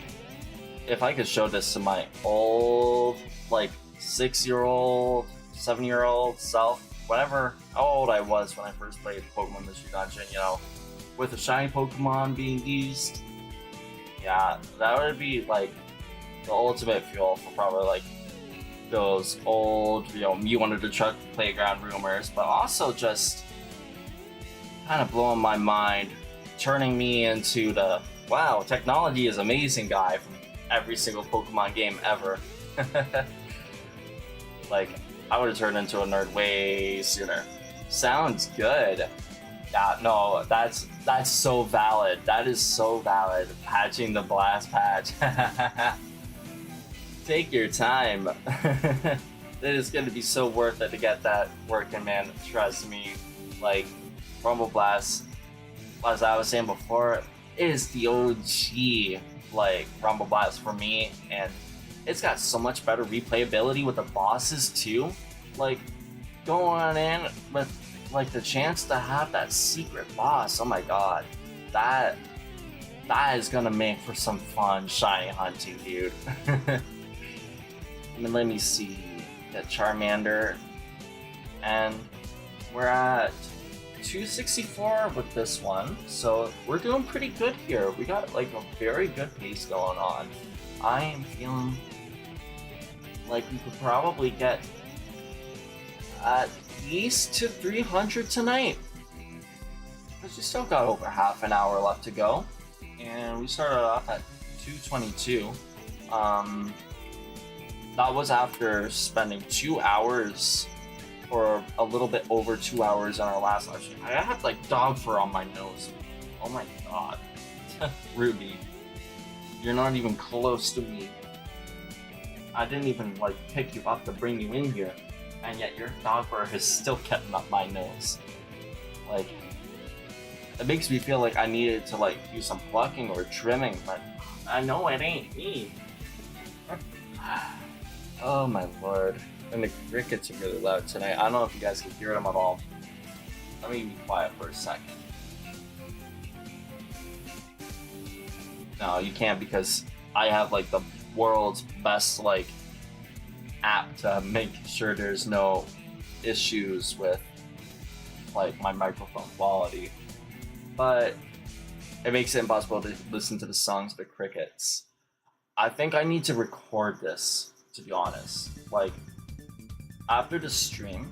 if I could show this to my old, like, 6-year-old, 7-year-old self, whatever, how old I was when I first played Pokemon Mystery Dungeon, you know, with a shiny Pokemon being used, yeah, that would be, like, the ultimate fuel for probably, like, those old, you know, Mew Under the Truck playground rumors, but also just kind of blowing my mind, turning me into the, wow, technology is amazing guy from every single Pokemon game ever. Like, I would have turned into a nerd way sooner. Sounds good. Yeah, no, that's so valid. That is so valid. Patching the blast patch. Take your time. It is gonna be so worth it to get that working, man. Trust me. Like, Rumble Blast, as I was saying before, is the OG like Rumble Blast for me, and it's got so much better replayability with the bosses too. Like, going in with like the chance to have that secret boss. Oh my god, that is gonna make for some fun shiny hunting, dude. I mean, let me see. Get Charmander, and we're at 264 with this one, so we're doing pretty good here. We got like a very good pace going on. I am feeling like we could probably get at least to 300 tonight, because we still got over half an hour left to go, and we started off at 222. That was after spending 2 hours, or a little bit over 2 hours on our last live stream. I had like dog fur on my nose. Oh my god. Ruby, you're not even close to me. I didn't even like pick you up to bring you in here, and yet your dog fur has still kept up my nose. Like, it makes me feel like I needed to like do some plucking or trimming, but I know it ain't me. Oh my lord. And the crickets are really loud tonight. I don't know if you guys can hear them at all. Let me be quiet for a second. No, you can't, because I have like the world's best like app to make sure there's no issues with like my microphone quality. But it makes it impossible to listen to the songs of the crickets. I think I need to record this, to be honest. Like, after the stream,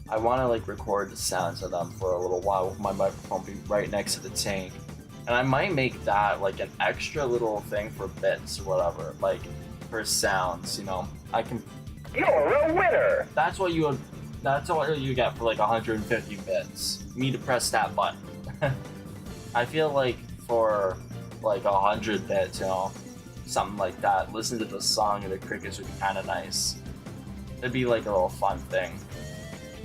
I want to like record the sounds of them for a little while with my microphone being right next to the tank, and I might make that like an extra little thing for bits or whatever, like for sounds. You know, I can. You're a winner. That's what you get for like 150 bits. Me to press that button. I feel like for like 100 bits, you know, something like that. Listen to the song of the crickets would be kind of nice. It'd be like a little fun thing.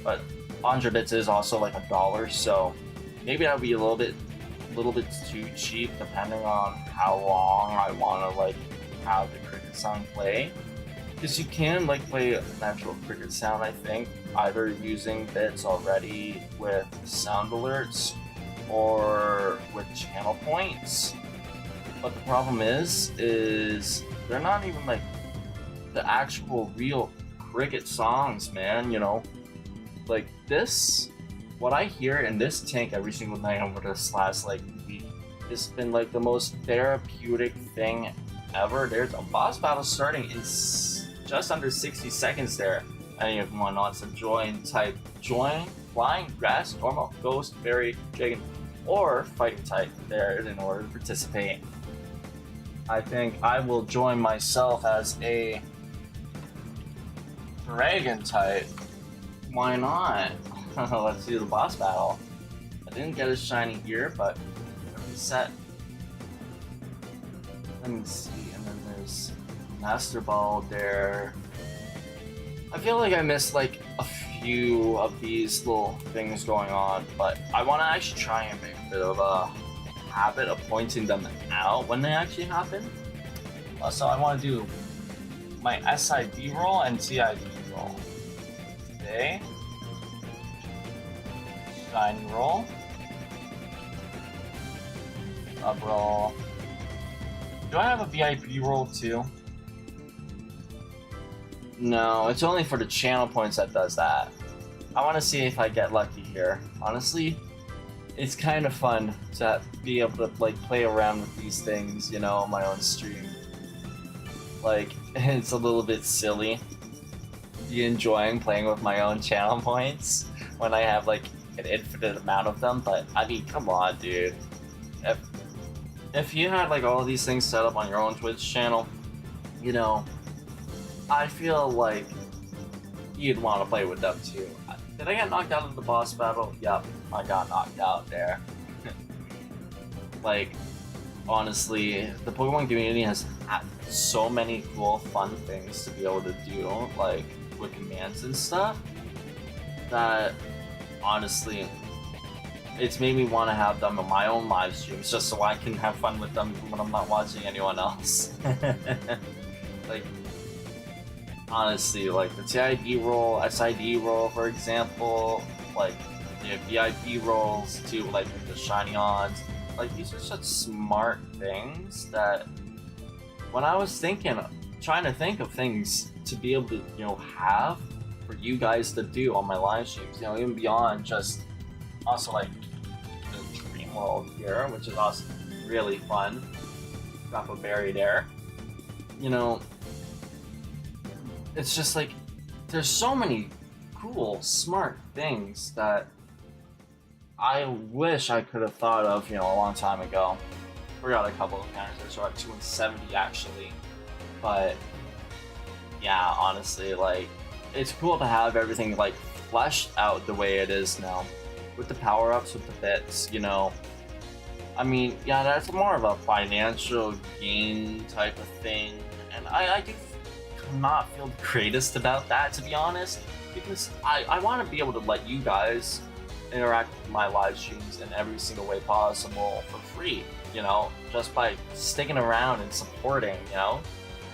But 100 bits is also like $1, so maybe that would be a little bit too cheap, depending on how long I want to like have the cricket song play. Because you can like play an actual cricket sound, I think, either using bits already with sound alerts or with channel points. But the problem is they're not even like the actual real cricket songs, man. You know, like this, what I hear in this tank every single night over this last like week has been like the most therapeutic thing ever. There's a boss battle starting in just under 60 seconds there. Anyone wants to join, type join, flying, grass, normal, ghost, fairy, dragon, or fighting type there in order to participate. I think I will join myself as a dragon type. Why not? Let's do the boss battle. I didn't get a shiny here, but reset. Let me see, and then there's Master Ball there. I feel like I missed like a few of these little things going on, but I want to actually try and make a bit of a habit of pointing them out when they actually happen. So I want to do my SID roll and TID roll today. Shiny roll. Up roll. Do I have a VIP roll too? No, it's only for the channel points that does that. I want to see if I get lucky here. Honestly, it's kind of fun to be able to like play around with these things, you know, on my own stream. Like, it's a little bit silly. Be enjoying playing with my own channel points when I have like an infinite amount of them, but I mean, come on, dude. If you had like all of these things set up on your own Twitch channel, you know, I feel like you'd want to play with them too. Did I get knocked out of the boss battle? Yep, I got knocked out there. Like, honestly, the Pokemon community has had so many cool, fun things to be able to do, like with commands and stuff, that honestly, it's made me want to have them in my own live streams just so I can have fun with them when I'm not watching anyone else. Like, honestly, like the TID role, SID role, for example, like the VIP roles too, like the shiny ons. Like, these are such smart things that when I was trying to think of things to be able to, have for you guys to do on my live streams, even beyond just also like the dream world here, which is also really fun. Drop a berry there. It's just like, there's so many cool, smart things that I wish I could have thought of, a long time ago. Forgot a couple of characters, so at 270 actually. But yeah, honestly, like, it's cool to have everything like fleshed out the way it is now, with the power-ups, with the bits. I mean, yeah, that's more of a financial gain type of thing, and I do not feel the greatest about that, to be honest, because I want to be able to let you guys interact with my live streams in every single way possible for free, just by sticking around and supporting,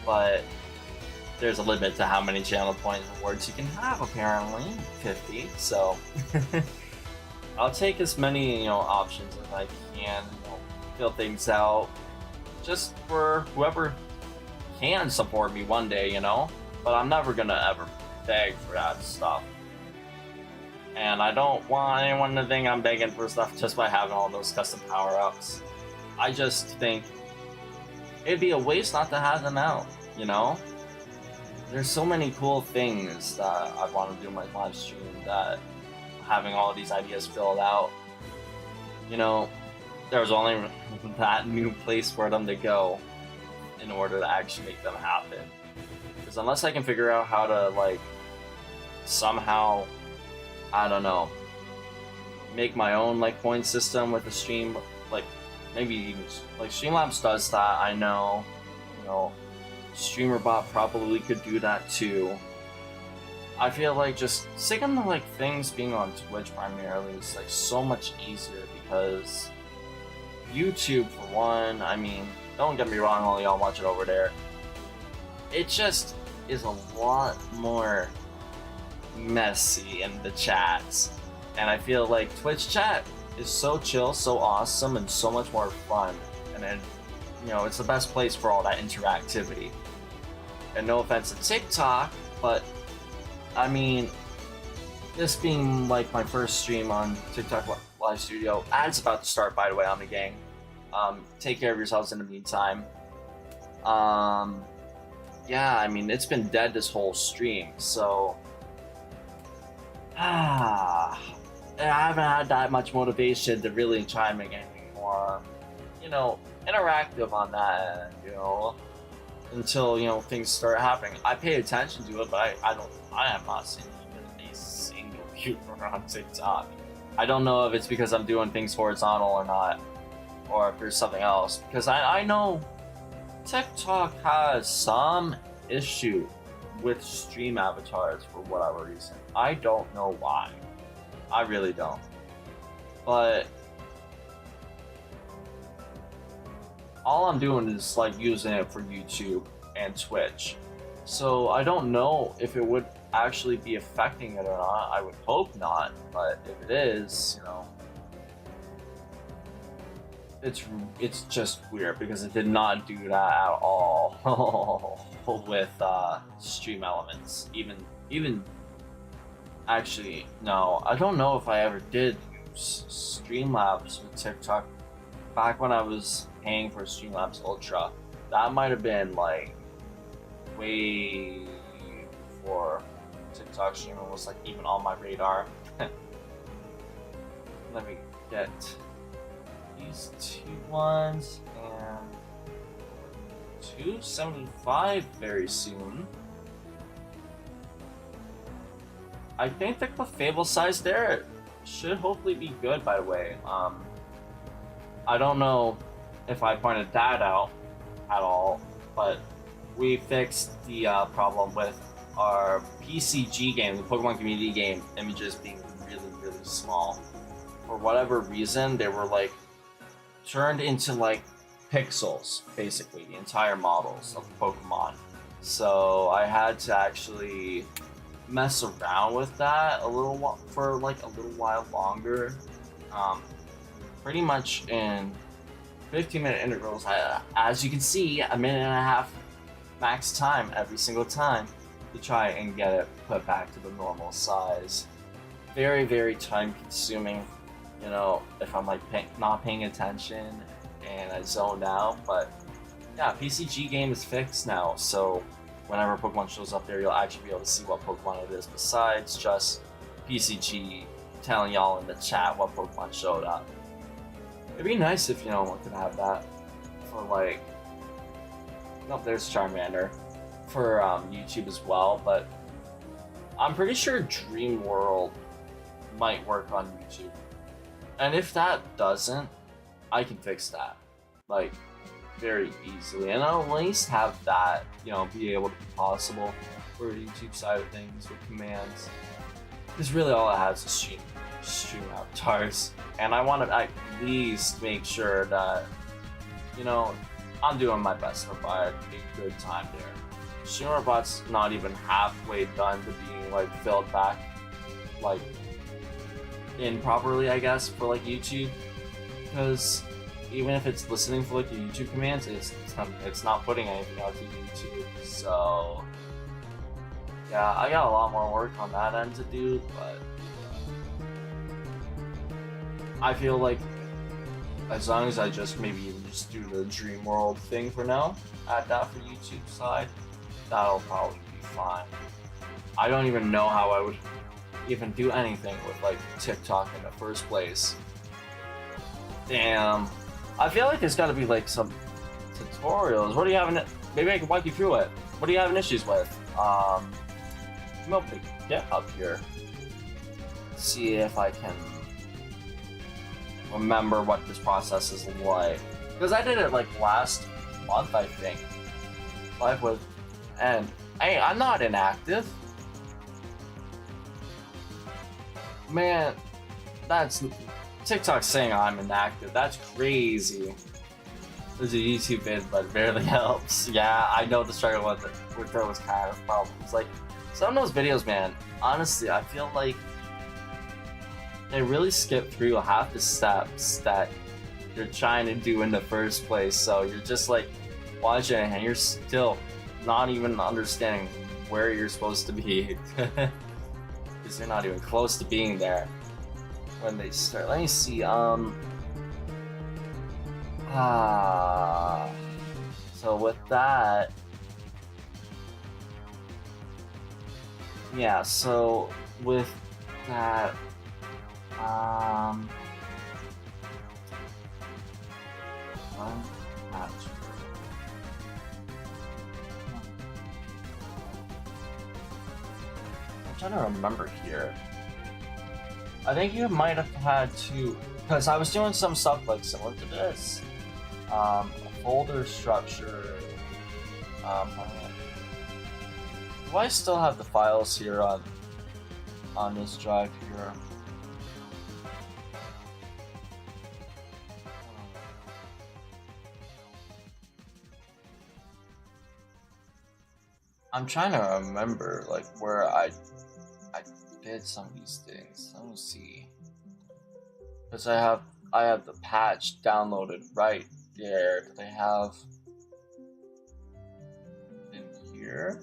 but there's a limit to how many channel point rewards you can have, apparently 50, so I'll take as many options as I can, fill things out just for whoever can support me one day, but I'm never gonna ever beg for that stuff. And I don't want anyone to think I'm begging for stuff just by having all those custom power-ups. I just think it'd be a waste not to have them out, There's so many cool things that I want to do in my live stream that having all of these ideas filled out, there's only that new place for them to go in order to actually make them happen. Because unless I can figure out how to, like, somehow, I don't know, make my own like point system with the stream, like maybe even like Streamlabs does that, I know, StreamerBot probably could do that too. I feel like just sticking to like things being on Twitch primarily is like so much easier, because YouTube, for one, I mean, don't get me wrong, all y'all watch it over there, it just is a lot more messy in the chats, and I feel like Twitch chat is so chill, so awesome, and so much more fun, and then it's the best place for all that interactivity. And no offense to TikTok, but I mean, this being like my first stream on TikTok Live Studio, ads about to start, by the way, on the gang. Take care of yourselves in the meantime. Yeah, I mean, it's been dead this whole stream, so I haven't had that much motivation to really try and make anything more, interactive on that, until, things start happening. I pay attention to it, but I have not seen even a single viewer on TikTok. I don't know if it's because I'm doing things horizontal or not, or if there's something else, because I know TikTok has some issue with StreamAvatars for whatever reason. I don't know why. I really don't. But all I'm doing is like using it for YouTube and Twitch. So I don't know if it would actually be affecting it or not. I would hope not, but if it is, it's just weird, because it did not do that at all with Stream Elements. Even actually, no, I don't know if I ever did use Streamlabs with TikTok back when I was paying for Streamlabs Ultra. That might have been like way before TikTok streaming was like even on my radar. Let me get these two ones and 275 very soon. I think the Clefable size there should hopefully be good, by the way. I don't know if I pointed that out at all, but we fixed the problem with our PCG game, the Pokemon Community game, images being really, really small. For whatever reason, they were like turned into like pixels, basically, the entire models of the Pokemon. So I had to actually mess around with that a little for like a little while longer. Pretty much in 15-minute intervals. As you can see, a minute and a half max time every single time to try and get it put back to the normal size. Very, very time consuming, you know, if I'm like not paying attention and I zoned out. But yeah, PCG game is fixed now, so whenever Pokemon shows up there, you'll actually be able to see what Pokemon it is besides just PCG telling y'all in the chat what Pokemon showed up. It'd be nice if, you know, one could have that for like, nope, there's Charmander, for YouTube as well, but I'm pretty sure Dream World might work on YouTube. And if that doesn't, I can fix that, like, very easily. And I'll at least have that, you know, be able to be possible for the YouTube side of things with commands. Because really all it has is StreamAvatars. And I want to at least make sure that, you know, I'm doing my best to provide a good time there. StreamAvatars not even halfway done to being like filled back, like in properly, I guess, for like YouTube. Because even if it's listening for like the YouTube commands, it's not putting anything out to YouTube. So yeah, I got a lot more work on that end to do, but I feel like as long as I just maybe even just do the Dream World thing for now, add that for YouTube side, that'll probably be fine. I don't even know how I would even do anything with like TikTok in the first place. Damn. I feel like there's gotta be like some tutorials. What do you have in maybe I can walk you through it. What do you having issues with? I'm gonna get up here. See if I can remember what this process is like. Because I did it like last month, I think. Live with, and hey, I'm not inactive. Man, that's TikTok saying I'm inactive. That's crazy. There's a YouTube vid, but it barely helps. Yeah, I know the struggle with those kind of problems. Like some of those videos, man. Honestly, I feel like they really skip through half the steps that you're trying to do in the first place. So you're just like watching it and you're still not even understanding where you're supposed to be. Because you're not even close to being there when they start. Let me see, so with that, yeah, so with that, I'm trying to remember here. I think you might have had to, because I was doing some stuff like similar to this. A folder structure. Do I still have the files here on this drive here? I'm trying to remember like where I did some of these things. Let me see. Because I have the patch downloaded right there. Do they have in here?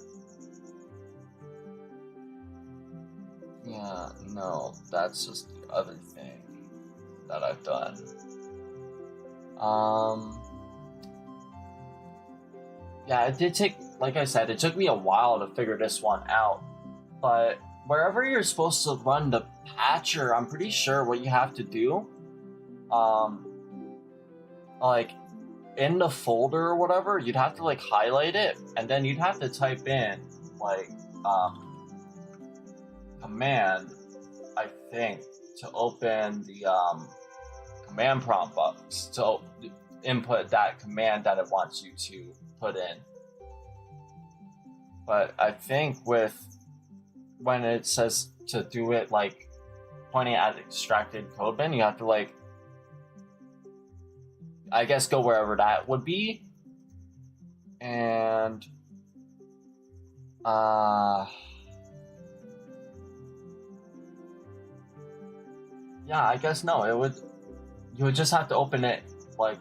Yeah, no, that's just the other thing that I've done. Yeah, it did take, like I said, it took me a while to figure this one out. But wherever you're supposed to run the patcher, I'm pretty sure what you have to do, like in the folder or whatever, you'd have to like highlight it, and then you'd have to type in like command, I think, to open the command prompt box to input that command that it wants you to put in. But I think when it says to do it like pointing at extracted code bin, you have to like, I guess, go wherever that would be. And yeah, I guess no, you would just have to open it like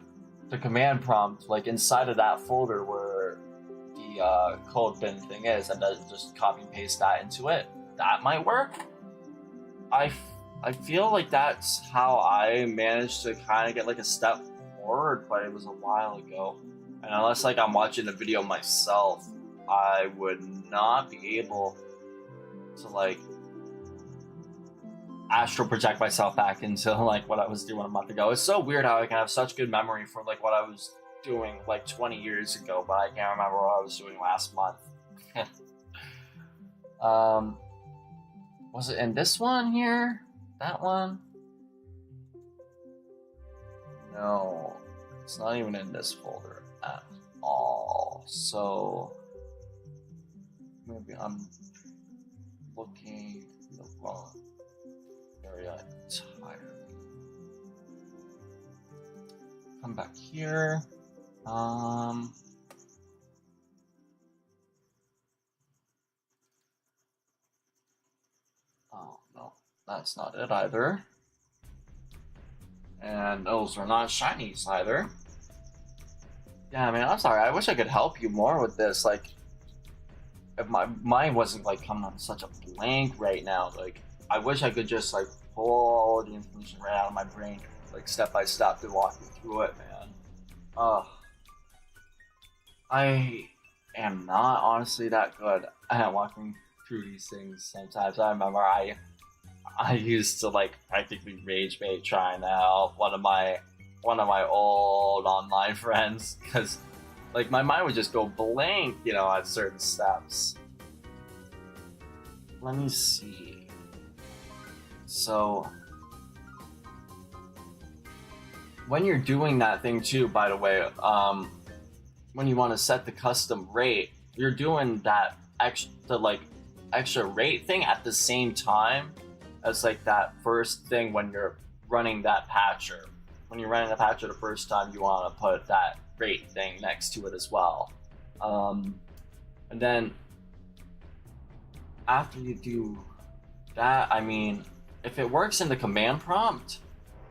the command prompt like inside of that folder where the code bin thing is, and then just copy and paste that into it. That might work. I feel like that's how I managed to kind of get like a step forward, but it was a while ago. And unless like I'm watching the video myself, I would not be able to like astral project myself back into like what I was doing a month ago. It's so weird how I can have such good memory for like what I was doing like 20 years ago, but I can't remember what I was doing last month. Was it in this one here? That one? No, it's not even in this folder at all. So maybe I'm looking in the wrong area entirely. Come back here. Oh no, that's not it either. And those are not shinies either. Yeah, man, I'm sorry. I wish I could help you more with this. Like, if my mind wasn't like coming on such a blank right now, like, I wish I could just like pull all the information right out of my brain, like step by step, to walk you through it, man. I am not honestly that good at walking through these things sometimes. I remember I used to like practically rage bait trying to help one of my old online friends, because like my mind would just go blank, you know, at certain steps. Let me see. So when you're doing that thing too, by the way, when you want to set the custom rate, you're doing that extra rate thing at the same time as like that first thing when you're running that patcher. When you're running the patcher the first time, you want to put that rate thing next to it as well. And then after you do that, I mean, if it works in the command prompt,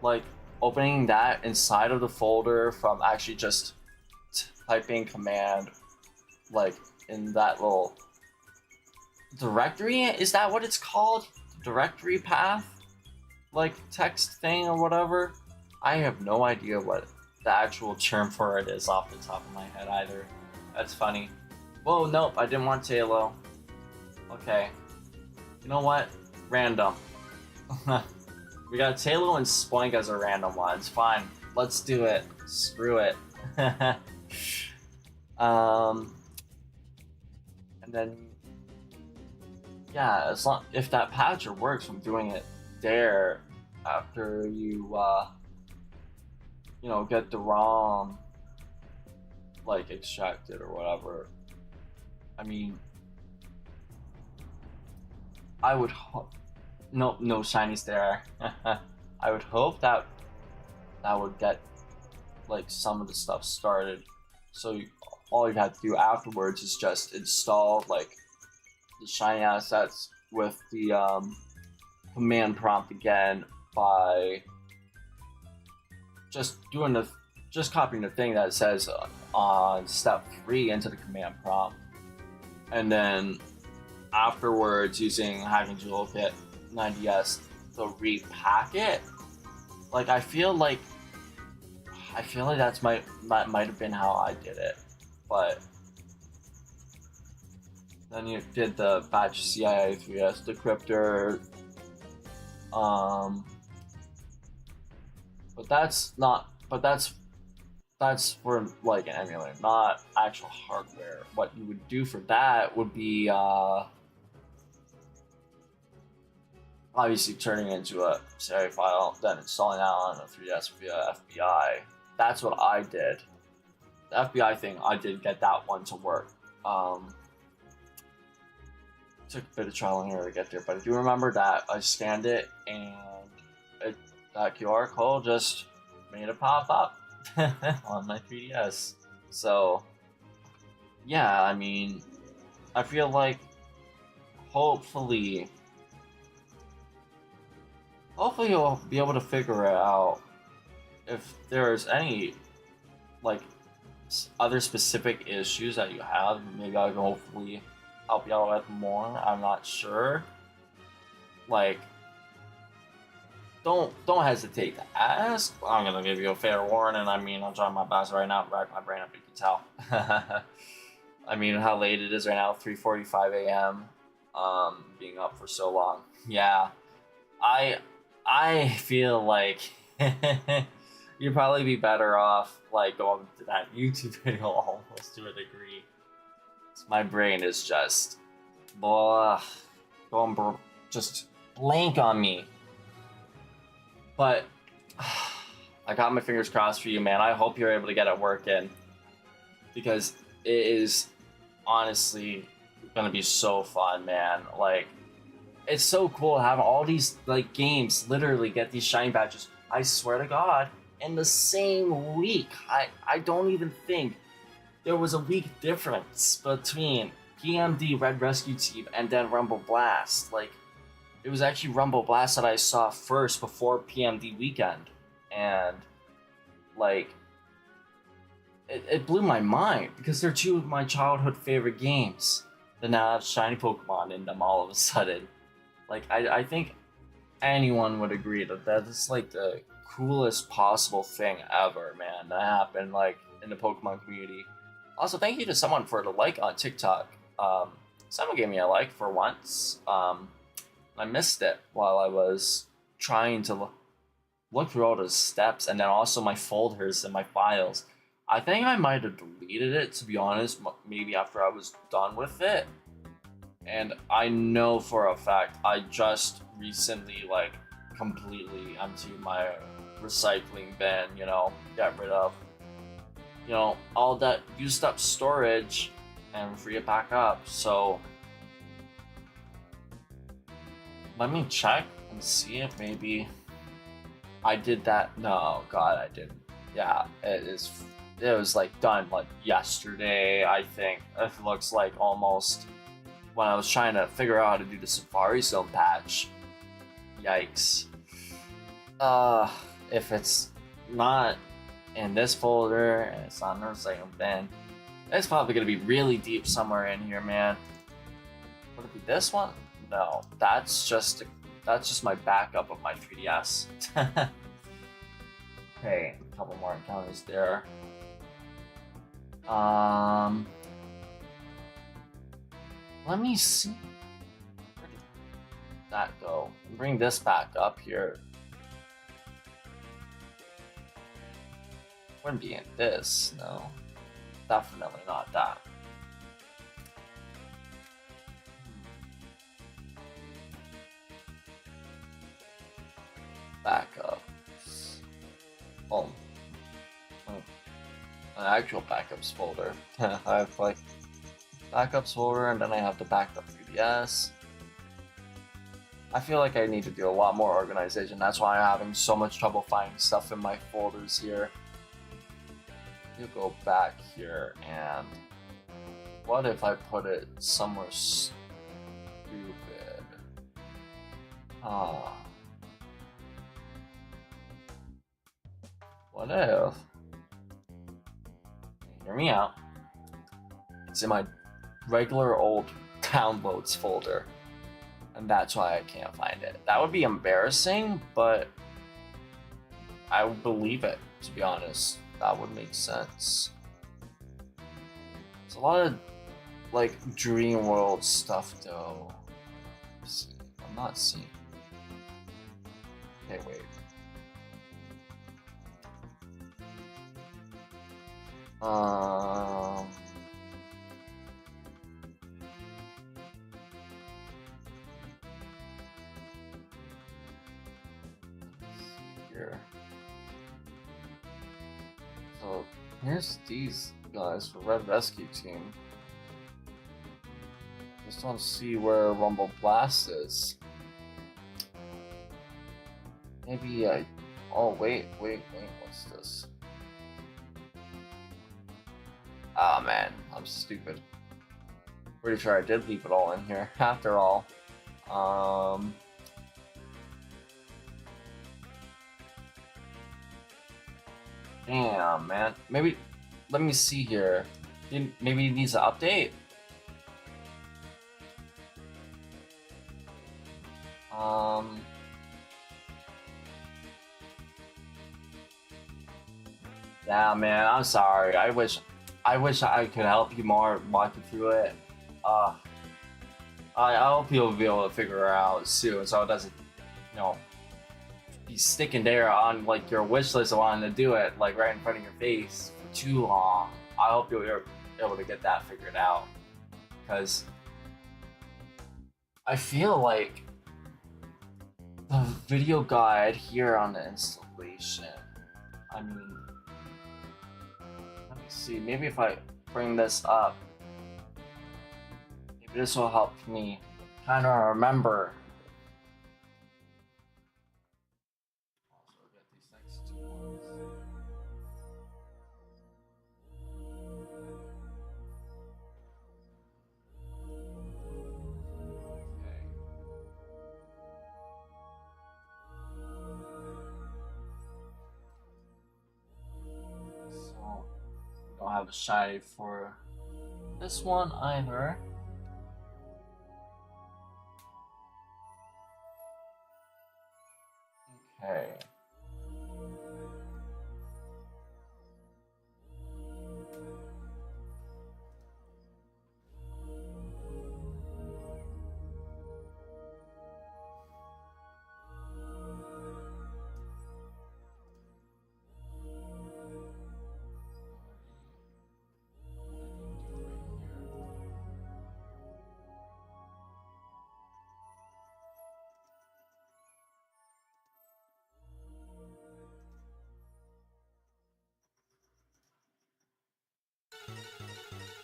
like opening that inside of the folder from actually just typing command like in that little directory, is that what it's called? Directory path like text thing or whatever. I have no idea what the actual term for it is off the top of my head either. That's funny. Whoa, nope, I didn't want Talo. Okay, you know what, random. We got Talo and Spoink as a random one. It's fine, let's do it. Screw it. And then yeah, as long if that patcher works from doing it there after you you know, get the ROM like extracted or whatever. I mean, I would hope no shinies there. I would hope that would get like some of the stuff started, so all you have to do afterwards is just install like the shiny assets with the command prompt again by just copying the thing that says on step 3 into the command prompt, and then afterwards using Hacking Jewel Kit 90s to repack it. Like I feel like that might have been how I did it, but then you did the batch CIA 3S decryptor, but that's for like an emulator, not actual hardware. What you would do for that would be obviously turning into a save file, then installing that on a 3DS via FBI. That's what I did. The FBI thing, I did get that one to work. Took a bit of trial and error to get there, but I do remember that I scanned it and that QR code just made it pop up on my 3DS. So, yeah, I mean, I feel like hopefully you'll be able to figure it out if there's any like other specific issues that you have. Maybe I can hopefully help you out with more. I'm not sure. Like, don't hesitate to ask. I'm gonna give you a fair warning. I mean, I'm trying my best right now to rack my brain up. You can tell. I mean, how late it is right now, 3:45 a.m. Being up for so long. Yeah, I feel like you'd probably be better off like going to that YouTube video almost to a degree. My brain is just just blank on me. But I got my fingers crossed for you, man. I hope you're able to get it working, because it is honestly gonna be so fun, man. Like, it's so cool having all these like games literally get these shiny badges. I swear to God, in the same week. I don't even think there was a week difference between PMD Red Rescue Team and then Rumble Blast. Like, it was actually Rumble Blast that I saw first before PMD Weekend, and like it blew my mind because they're two of my childhood favorite games that now have shiny Pokemon in them all of a sudden. Like, I think anyone would agree that that is like the coolest possible thing ever, man, that happened like in the Pokemon community. Also, thank you to someone for the like on TikTok. Someone gave me a like for once. I missed it while I was trying to look through all the steps, and then also my folders and my files. I think I might have deleted it, to be honest, maybe after I was done with it. And I know for a fact I just recently like completely emptied my recycling bin, you know, got rid of, you know, all that used up storage and free it back up. So let me check and see if maybe I did that. No, God, I didn't. Yeah, it was like done like yesterday, I think. It looks like almost when I was trying to figure out how to do the Safari Zone patch. Yikes. If it's not in this folder and it's not in the recycling bin, it's probably gonna be really deep somewhere in here, man. Would it be this one? No, that's just my backup of my 3DS. Okay, a couple more encounters there. Let me see. Where did that go? Bring this back up here. Wouldn't be in this, no. Definitely not that. Backups. Oh. An actual backups folder. I have like backups folder, and then I have the backed up 3DS. I feel like I need to do a lot more organization. That's why I'm having so much trouble finding stuff in my folders here. You go back here, and what if I put it somewhere stupid? What if? Hear me out. It's in my regular old downloads folder, and that's why I can't find it. That would be embarrassing, but I would believe it, to be honest. That would make sense. There's a lot of like Dream World stuff though. I'm not seeing. Okay, wait. here. So here's these guys for Red Rescue Team. Just want to see where Rumble Blast is. Maybe I... Oh, wait, what's this? Ah, man, I'm stupid. Pretty sure I did leave it all in here, after all. Damn, man. Maybe... Let me see here. Maybe it needs an update? Yeah, man, I'm sorry. I wish I could help you more walking through it. I hope you'll be able to figure it out soon, so it doesn't, you know, be sticking there on like your wish list of wanting to do it, like right in front of your face for too long. I hope you're able to get that figured out, because I feel like the video guide here on the installation, I mean, let me see, maybe if I bring this up, maybe this will help me kind of remember. Also get these next two ones. Don't have a shiny for this one either. Okay.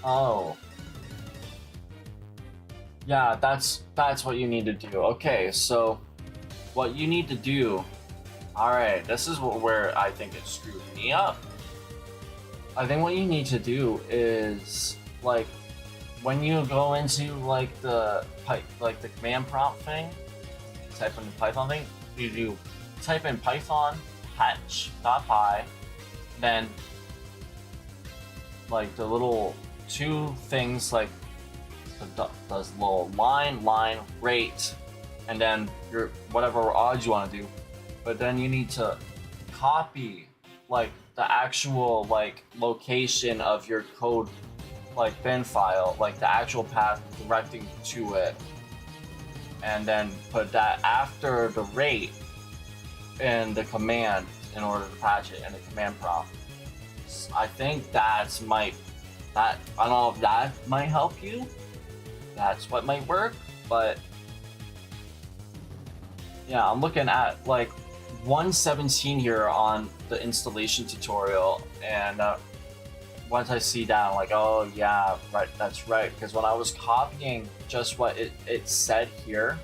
Oh. Yeah, that's what you need to do. Okay, so what you need to do. Alright, this is where I think it screwed me up. I think what you need to do is, like, when you go into like the command prompt thing, type in the Python thing, you do type in Python patch.py, then like the little two things, like the little line rate, and then your whatever odds you want to do, but then you need to copy like the actual like location of your code like bin file, like the actual path directing to it, and then put that after the rate in the command in order to patch it in the command prompt. I think I don't know if that might help you. That's what might work, but yeah, I'm looking at like 117 here on the installation tutorial, and once I see that, I'm like, oh yeah, right, that's right, because when I was copying just what it said here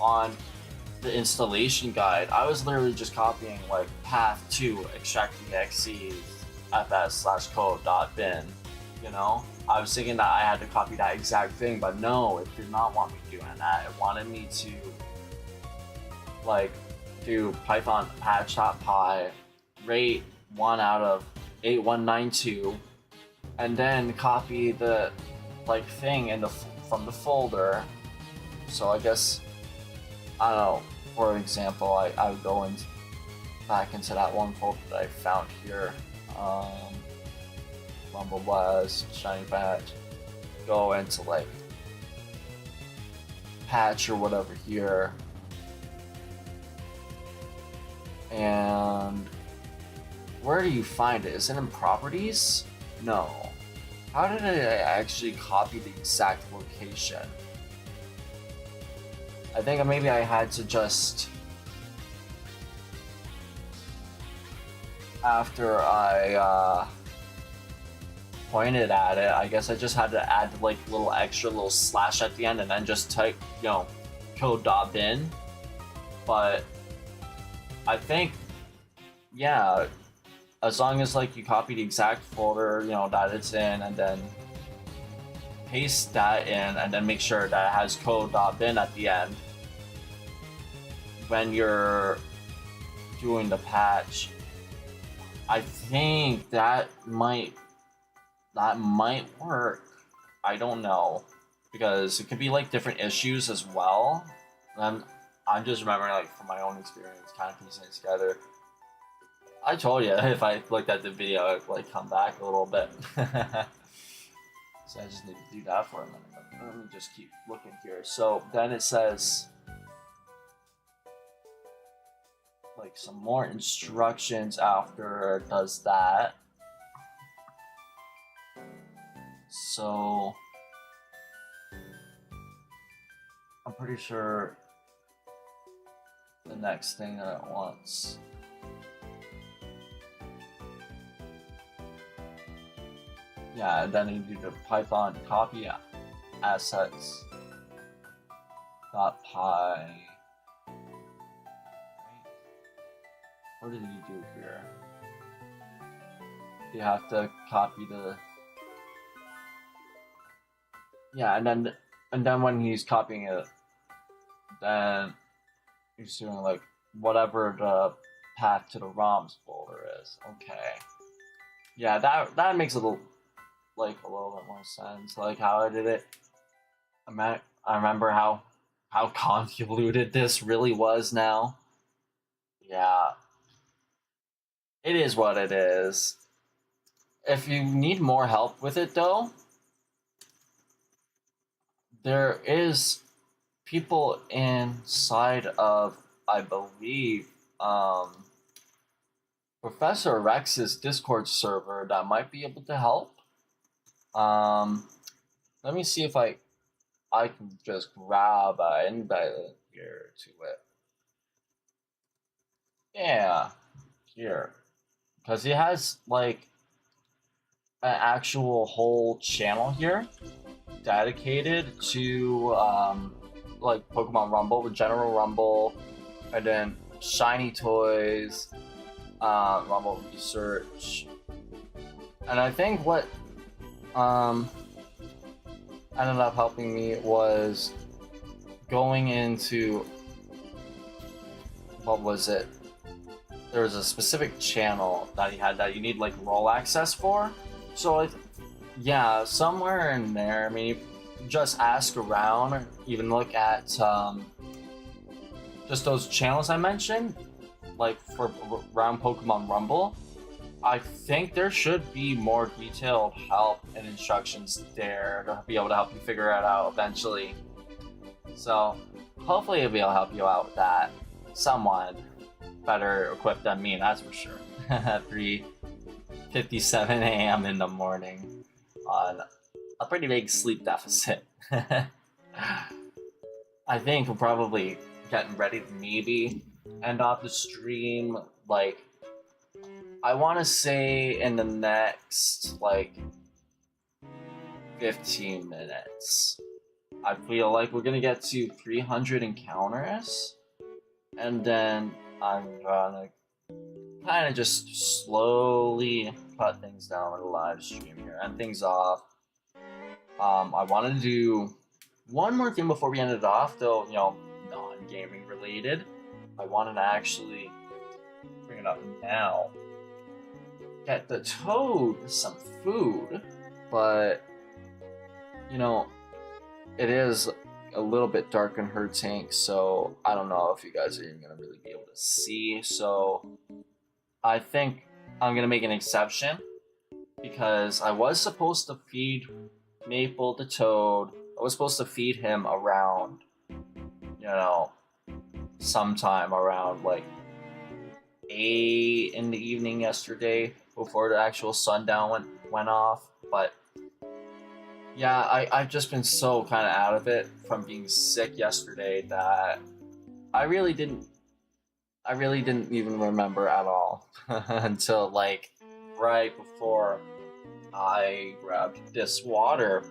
on the installation guide, I was literally just copying like path to extracting exe fs/code.bin, you know? I was thinking that I had to copy that exact thing, but no, it did not want me doing that. It wanted me to like do Python patch.py rate 1 out of 8192, and then copy the like thing in from the folder. So I guess, I don't know, for example, I would go back into that one folder that I found here, Rumble Blast, Shiny Patch, go into like patch or whatever here, and where do you find it? Is it in properties? No. How did I actually copy the exact location? I think maybe I had to just after I pointed at it, I guess I just had to add like little extra little slash at the end and then just type, code.bin. But I think, yeah, as long as like you copy the exact folder, that it's in, and then paste that in, and then make sure that it has code.bin at the end when you're doing the patch, I think that might work. I don't know, because it could be like different issues as well. I'm just remembering, like, from my own experience, kind of piecing it together. I told you if I looked at the video, I'd like come back a little bit. So I just need to do that for a minute. Let me just keep looking here. So then it says like some more instructions after it does that. So I'm pretty sure the next thing that it wants. Yeah, and then you do the Python copy assets .py. Right? What did you do here? You have to copy the, yeah, and then when he's copying it, then he's doing like whatever the path to the ROMs folder is. Okay. Yeah, that makes a little bit more sense. Like how I did it. I remember how convoluted this really was now. Yeah. It is what it is. If you need more help with it though, there is people inside of, I believe, Professor Rex's Discord server that might be able to help. Let me see if I can just grab an invite here to it. Yeah, here, because he has like an actual whole channel here dedicated to like Pokemon Rumble, General Rumble, and then Shiny Toys, Rumble Research, and I think what ended up helping me was going into, what was it? There was a specific channel that he had that you need like role access for. So yeah, somewhere in there. I mean, you just ask around, or even look at just those channels I mentioned, like for around Pokemon Rumble. I think there should be more detailed help and instructions there to be able to help you figure it out eventually. So hopefully it'll be able to help you out with that. Someone better equipped than me, that's for sure. 3:57 a.m. in the morning on a pretty big sleep deficit. I think we're probably getting ready to maybe end off the stream, like, I want to say in the next, like, 15 minutes. I feel like we're going to get to 300 encounters, and then I'm gonna kind of just slowly cut things down with a live stream here, end things off. I wanted to do one more thing before we end it off, though, non-gaming related. I wanted to actually bring it up now. Get the toad some food, but it is a little bit dark in her tank, so I don't know if you guys are even gonna really be able to see. So I think I'm gonna make an exception, because I was supposed to feed Maple the toad. I was supposed to feed him around, sometime around like 8 in the evening yesterday, before the actual sundown went off. But yeah, I've just been so kind of out of it from being sick yesterday that I really didn't I really didn't even remember at all until like right before I grabbed this water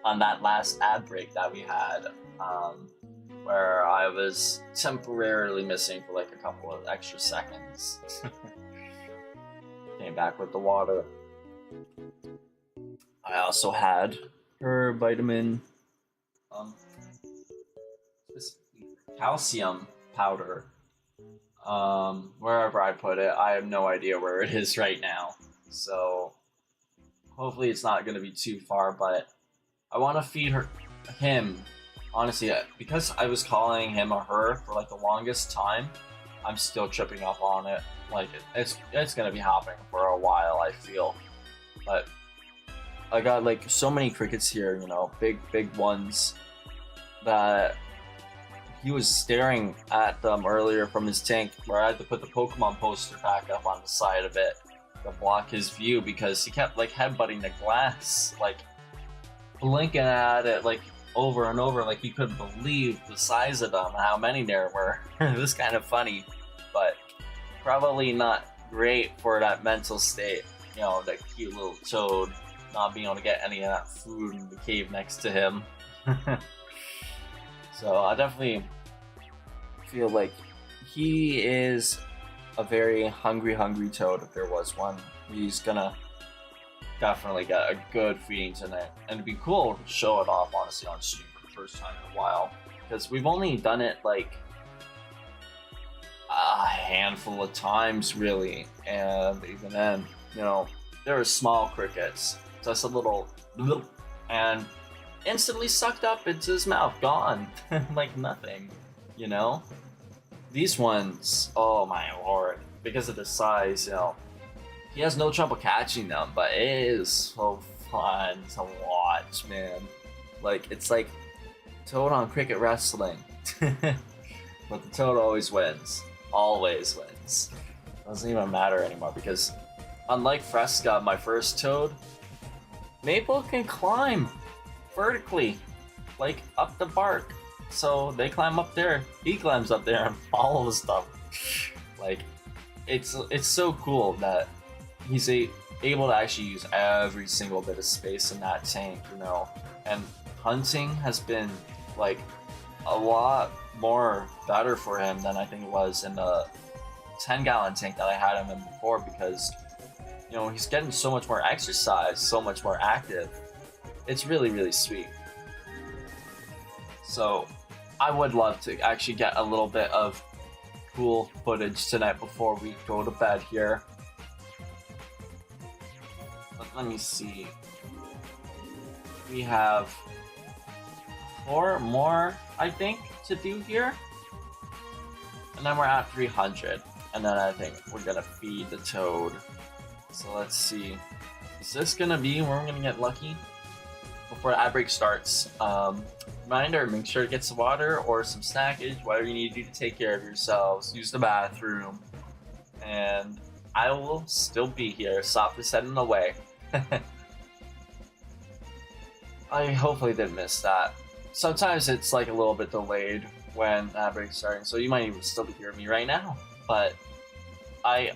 on that last ad break that we had, um, where I was temporarily missing for like a couple of extra seconds. Came back with the water. I also had her vitamin, um, calcium powder. Wherever I put it, I have no idea where it is right now. So hopefully it's not going to be too far, but I want to feed him. Honestly, because I was calling him or her for like the longest time, I'm still tripping up on it. Like it's gonna be happening for a while, I feel. But I got like so many crickets here, you know, big ones that he was staring at them earlier from his tank, where I had to put the Pokemon poster back up on the side of it to block his view because he kept like headbutting the glass, like blinking at it like over and over, like he couldn't believe the size of them and how many there were. It was kind of funny, but probably not great for that mental state. You know, that cute little toad not being able to get any of that food in the cave next to him. So I definitely feel like he is a very hungry toad. If there was one, he's gonna definitely get a good feeding tonight, and it'd be cool to show it off honestly on stream for the first time in a while, because we've only done it like a handful of times really, and even then, you know, there are small crickets, just a little and instantly sucked up into his mouth, gone. Like nothing, you know. These ones, oh my lord, because of the size, you know, he has no trouble catching them, but it is so fun to watch, man. Like, it's like Toad on cricket wrestling. But the Toad always wins. Always wins. Doesn't even matter anymore because, unlike Fresca, my first Toad, Maple can climb vertically, like up the bark. So they climb up there, he climbs up there, and all of the stuff. Like, it's so cool that he's able to actually use every single bit of space in that tank, you know. And hunting has been like a lot more better for him than I think it was in the 10-gallon tank that I had him in before, because you know he's getting so much more exercise, so much more active. It's really sweet. So I would love to actually get a little bit of cool footage tonight before we go to bed here. Let me see. We have 4 more, I think, to do here. And then we're at 300. And then I think we're gonna feed the Toad. So let's see. Is this gonna be where we're gonna get lucky? Before the ad break starts, reminder, make sure to get some water or some snackage, whatever you need to do to take care of yourselves. Use the bathroom. And I will still be here, softly setting away. I hopefully didn't miss that. Sometimes it's like a little bit delayed when ad break's starting, so you might even still be hearing me right now. But I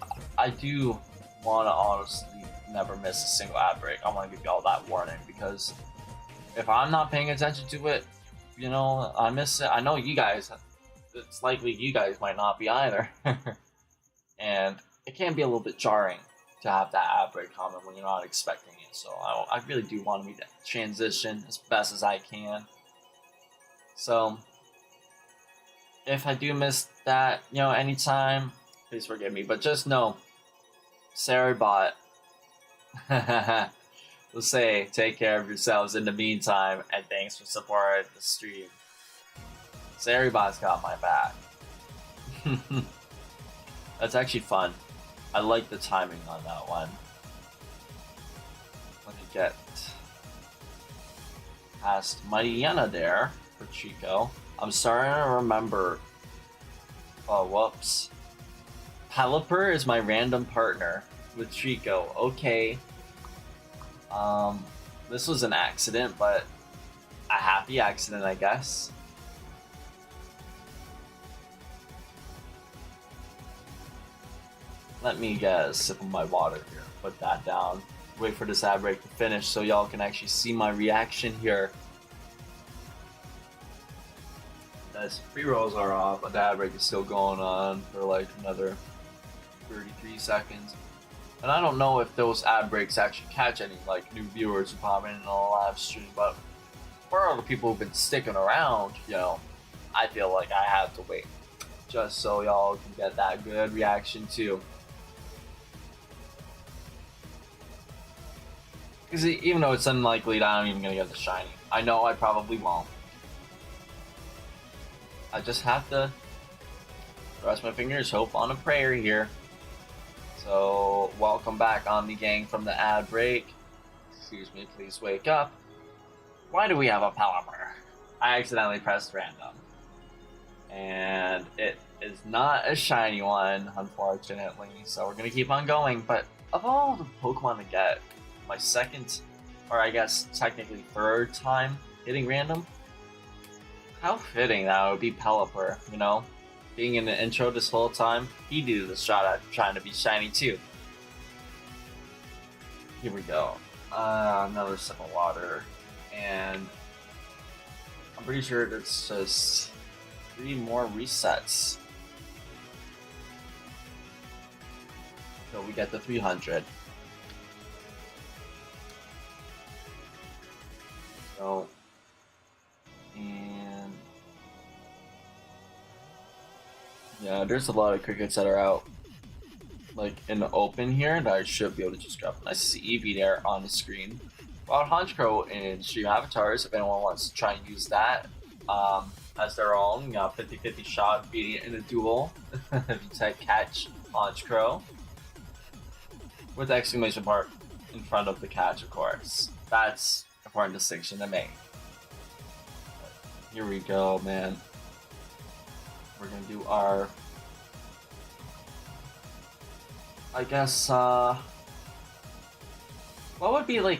do want to honestly never miss a single ad break. I want to give y'all that warning, because if I'm not paying attention to it, you know, I miss it. I know you guys, it's likely you guys might not be either. And it can be a little bit jarring to have that ad break comment when you're not expecting it. So I really do want to make that transition as best as I can. So if I do miss that, you know, anytime, please forgive me. But just know, Saribot will say, take care of yourselves in the meantime, and thanks for supporting the stream. Saribot's got my back. That's actually fun. I like the timing on that one. Let me get past Mariana there for Chico. I'm starting to remember. Oh, whoops. Pelipper is my random partner with Chico. Okay. This was an accident, but a happy accident, I guess. let me get a sip of my water here. Put that down. Wait for this ad break to finish so y'all can actually see my reaction here. As free rolls are off, but the ad break is still going on for like another 33 seconds. And I don't know if those ad breaks actually catch any like new viewers who pop in the live stream, but for all the people who've been sticking around, you know, I feel like I have to wait just so y'all can get that good reaction too. Because even though it's unlikely that I'm even gonna get the shiny, I know I probably won't. I just have to cross my fingers, hope on a prayer here. So, welcome back, Omni Gang, from the ad break. Excuse me, please wake up. Why do we have a Pelipper? I accidentally pressed random. And it is not a shiny one, unfortunately. So we're gonna keep on going. But of all the Pokemon to get, my second, or I guess technically third time hitting random, how fitting that would be Pelipper, you know? Being in the intro this whole time, he did the shot at trying to be shiny too. Here we go. Another sip of water. And I'm pretty sure it's just 3 more resets. So we get the 300. So, and yeah, there's a lot of crickets that are out, like in the open here, that I should be able to just grab. I see Eevee there on the screen. Wild Honchkrow in StreamAvatars, if anyone wants to try and use that as their own, 50-50 shot beating it in a duel. If you type catch Honchkrow with the exclamation mark in front of the catch, of course. That's an important distinction to make. Here we go, man. We're gonna do our, I guess, what would be like,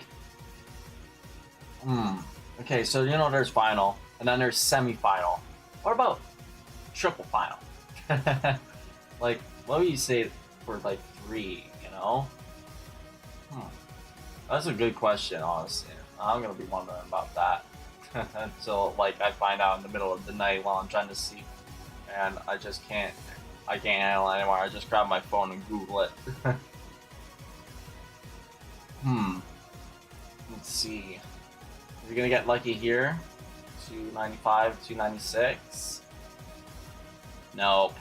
okay, so you know there's final, and then there's semi-final. What about triple final? Like, what would you say for like 3, you know? That's a good question, honestly. I'm gonna be wondering about that until like I find out in the middle of the night while I'm trying to sleep. And I just can't handle it anymore. I just grab my phone and Google it. Let's see. Are we gonna get lucky here? 295, 296? Nope.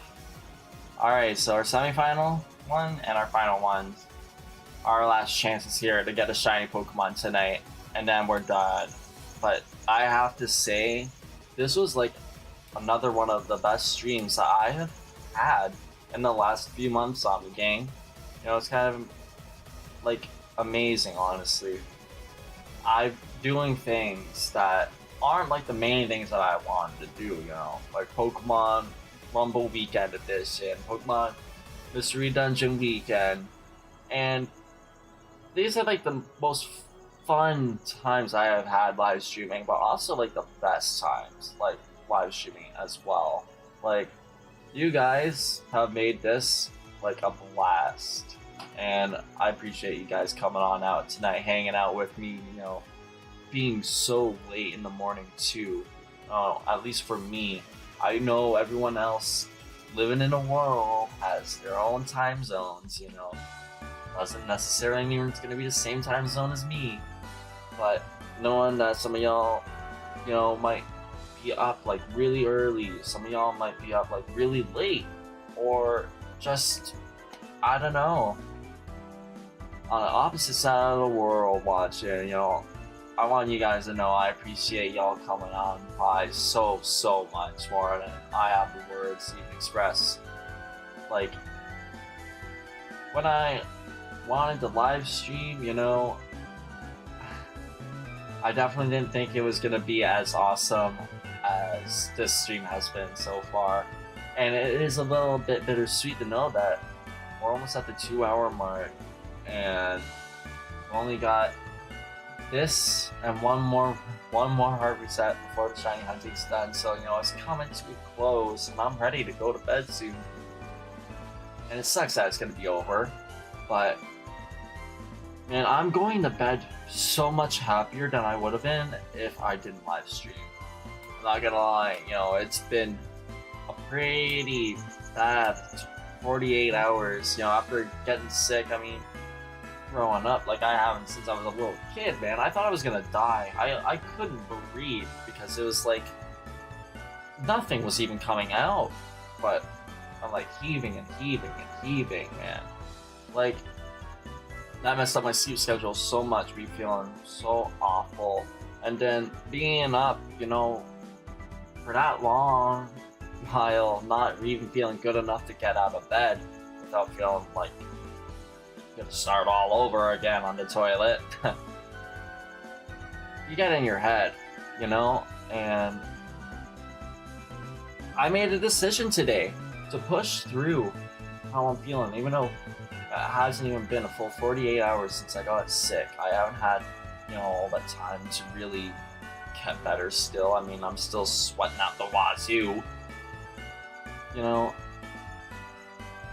Alright, so our semifinal one and our final one. Our last chances here to get a shiny Pokemon tonight. And then we're done. But I have to say, this was like another one of the best streams that I have had in the last few months on the game. You know, it's kind of like amazing, honestly. I'm doing things that aren't like the main things that I wanted to do, you know, like Pokemon Rumble Weekend Edition, Pokemon Mystery Dungeon Weekend, and these are like the most fun times I have had live streaming, but also like the best times, like live streaming as well. Like, you guys have made this like a blast, and I appreciate you guys coming on out tonight, hanging out with me, you know, being so late in the morning too. At least for me, I know everyone else living in a world has their own time zones, you know. Doesn't necessarily mean it's gonna be the same time zone as me, but knowing that some of y'all, you know, might be up like really early, some of y'all might be up like really late, or just, I don't know, on the opposite side of the world watching, you know, I want you guys to know I appreciate y'all coming on by so much more than I have the words to even express. Like, when I wanted to live stream, you know, I definitely didn't think it was gonna be as awesome as this stream has been so far, and it is a little bit bittersweet to know that we're almost at the 2-hour mark, and we only got this and one more hard reset before the shiny hunting's done. So, you know, it's coming to a close, and I'm ready to go to bed soon. And it sucks that it's gonna be over, but man, I'm going to bed so much happier than I would have been if I didn't live stream. I'm not gonna lie, you know, it's been a pretty bad 48 hours, you know, after getting sick. I mean, growing up, like I haven't since I was a little kid, man. I thought I was gonna die. I couldn't breathe because it was like nothing was even coming out, but I'm like heaving and heaving and heaving, man. Like, that messed up my sleep schedule so much, me feeling so awful. And then being up, you know, for that long, while not even feeling good enough to get out of bed without feeling like I'm gonna start all over again on the toilet. You get in your head, you know, and I made a decision today to push through how I'm feeling, even though it hasn't even been a full 48 hours since I got sick. I haven't had, you know, all that time to really get better still. I mean, I'm still sweating out the wazoo. You know,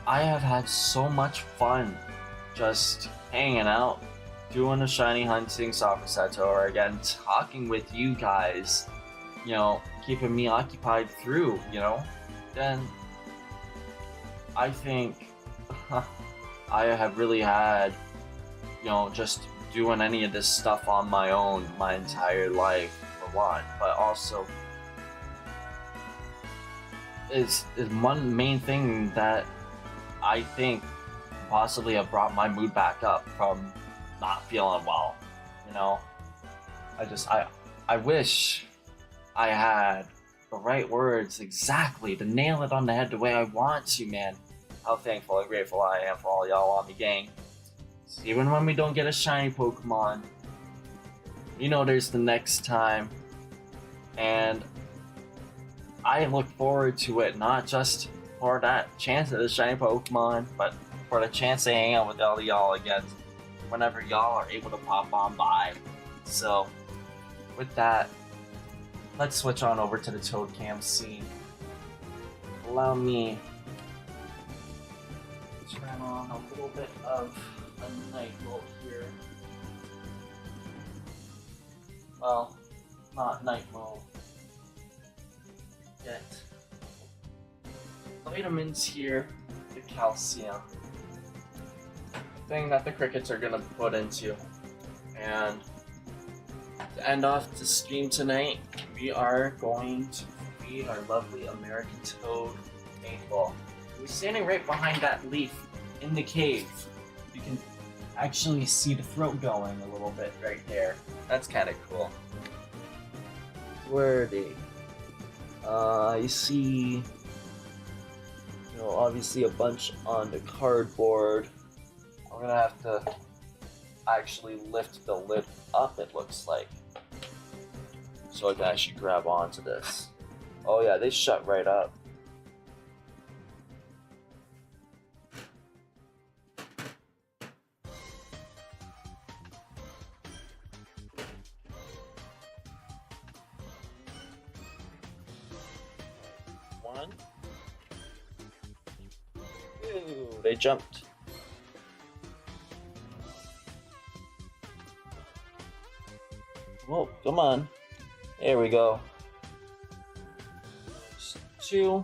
I have had so much fun just hanging out, doing the shiny hunting soccer set over again, talking with you guys, you know, keeping me occupied through, you know. Then I think I have really had, you know, just doing any of this stuff on my own my entire life, for one, but also is one main thing that I think possibly have brought my mood back up from not feeling well, you know. I wish I had the right words exactly to nail it on the head the way I want to, man. How thankful and grateful I am for all y'all on the gang. So even when we don't get a shiny Pokemon, you know there's the next time. And I look forward to it, not just for that chance at a shiny Pokemon, but for the chance to hang out with all y'all again whenever y'all are able to pop on by. So, with that, let's switch on over to the Toad Cam scene. Allow me to turn on a little bit of a night mode here. Well, not night mode yet. Vitamins here, the calcium thing that the crickets are gonna put into. And to end off the stream tonight, we are going to feed our lovely American toad paintball. We're standing right behind that leaf in the cave. You can actually see the throat going a little bit right there. That's kind of cool. Where are they? I see, you know, obviously a bunch on the cardboard. I'm gonna have to actually lift the lid up, it looks like, so I can actually grab onto this. Oh yeah, they shut right up. One. Ooh, they jumped. Whoa, come on. There we go. Two.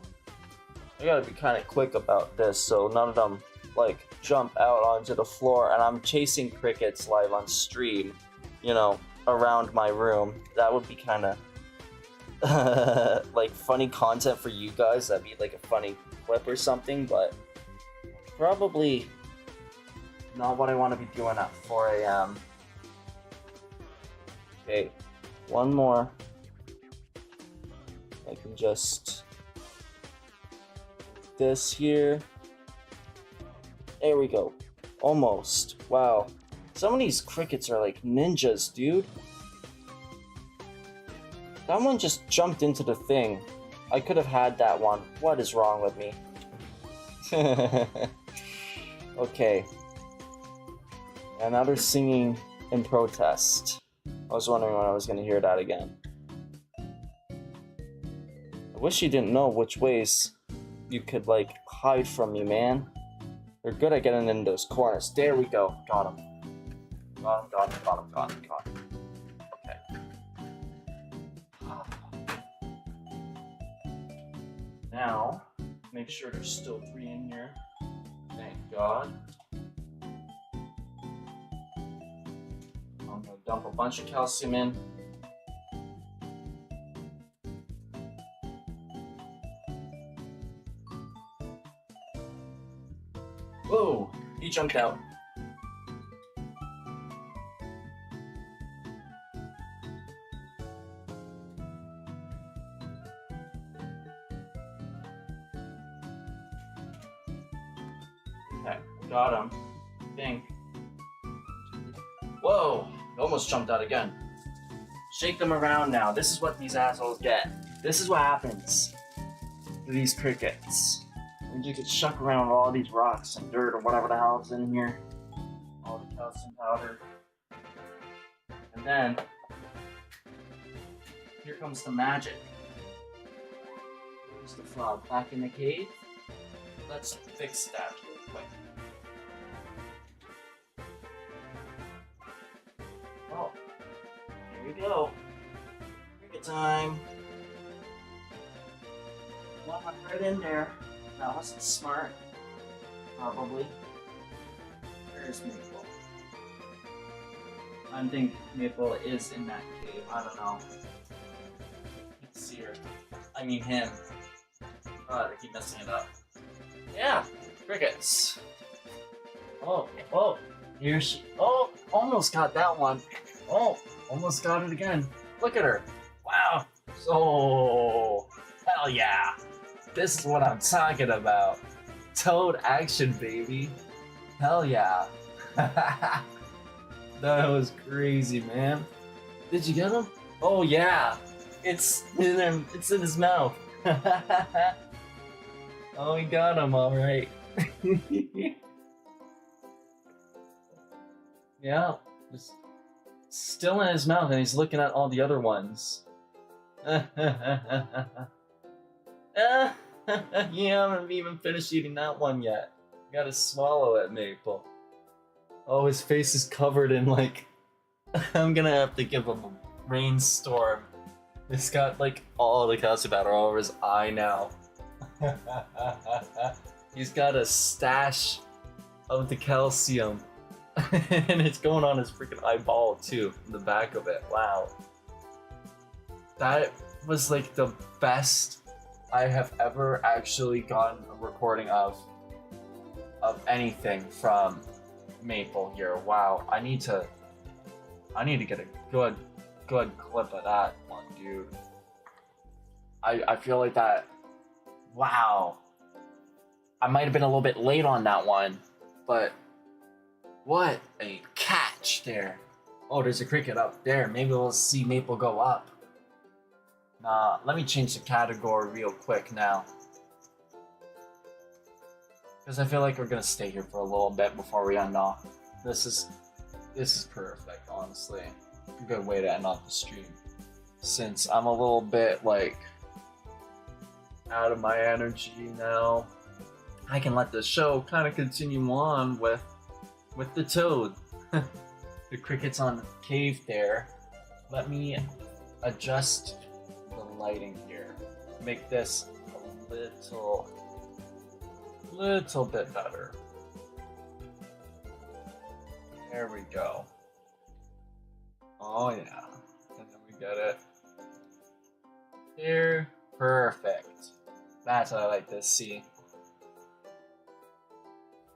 I gotta be kind of quick about this so none of them like jump out onto the floor, and I'm chasing crickets live on stream, you know, around my room. That would be kind of like funny content for you guys. That'd be like a funny clip or something, but probably not what I want to be doing at 4 a.m. Okay, one more. I can just this here. There we go. Almost. Wow. Some of these crickets are like ninjas, dude. That one just jumped into the thing. I could have had that one. What is wrong with me? Okay. And now they're singing in protest. I was wondering when I was going to hear that again. I wish you didn't know which ways you could, like, hide from me, man. They're good at getting in those corners. There we go. Got him. Got him. Okay. Now, make sure there's still 3 in here. Thank God. I'm gonna dump a bunch of calcium in. Whoa, he jumped out. Okay, got him. I think. Whoa, he almost jumped out again. Shake them around now. This is what these assholes get. This is what happens to these crickets. And you get shuck around all these rocks and dirt or whatever the hell is in here. All the calcium powder. And then, here comes the magic. Here's the frog back in the cave. Let's fix that real quick. Oh, here we go. Cricket time. Well, I'm right in there. That wasn't smart. Probably. Where's Maple? I think Maple is in that cave. I don't know. Let's see her. I mean him. Oh, they keep messing it up. Yeah, crickets. Oh, here she. Oh, almost got that one. Oh, almost got it again. Look at her. Wow. So, hell yeah. This is what I'm talking about. Toad action, baby. Hell yeah. That was crazy, man. Did you get him? Oh yeah. It's in him. It's in his mouth. Oh, he got him all right. Yeah. It's still in his mouth, and he's looking at all the other ones. You haven't even finished eating that one yet. You gotta swallow it, Maple. Oh, his face is covered in like... I'm gonna have to give him a rainstorm. It's got like all the calcium powder all over his eye now. He's got a stash of the calcium. And it's going on his freaking eyeball too, in the back of it. Wow. That was like the best I have ever actually gotten a recording of anything from Maple here. Wow, I need to get a good clip of that one, dude. I feel like that. Wow, I might have been a little bit late on that one, but what a catch there. Oh, there's a cricket up there. Maybe we'll see Maple go up. Nah, let me change the category real quick now. Because I feel like we're gonna stay here for a little bit before we end off. This is perfect, honestly. A good way to end off the stream. Since I'm a little bit like out of my energy now, I can let the show kind of continue on with the toad. The crickets on the cave there. Let me adjust the lighting here. Make this a little bit better. There we go. Oh yeah. And then we get it. Here. Perfect. That's what I like to see.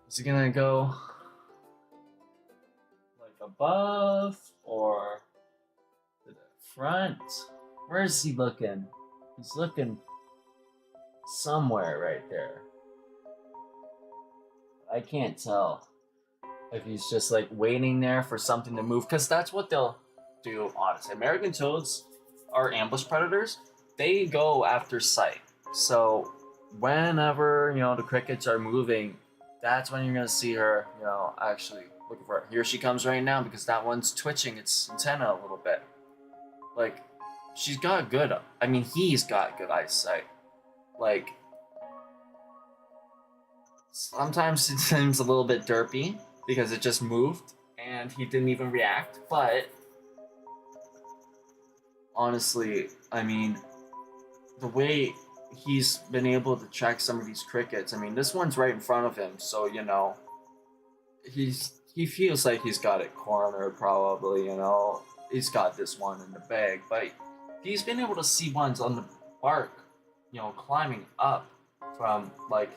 Is it gonna go like above or to the front? Where is he looking? He's looking somewhere right there. I can't tell if he's just like waiting there for something to move, because that's what they'll do, honestly. American toads are ambush predators. They go after sight. So whenever, the crickets are moving, that's when you're gonna see her, actually looking for her. Here she comes right now, because that one's twitching its antenna a little bit. Like, he's got good eyesight. Like, Sometimes it seems a little bit derpy because it just moved and he didn't even react, but honestly, I mean, the way he's been able to track some of these crickets, I mean, this one's right in front of him, so you know, he feels like he's got it cornered probably, you know. He's got this one in the bag, but he's been able to see ones on the bark, you know, climbing up from like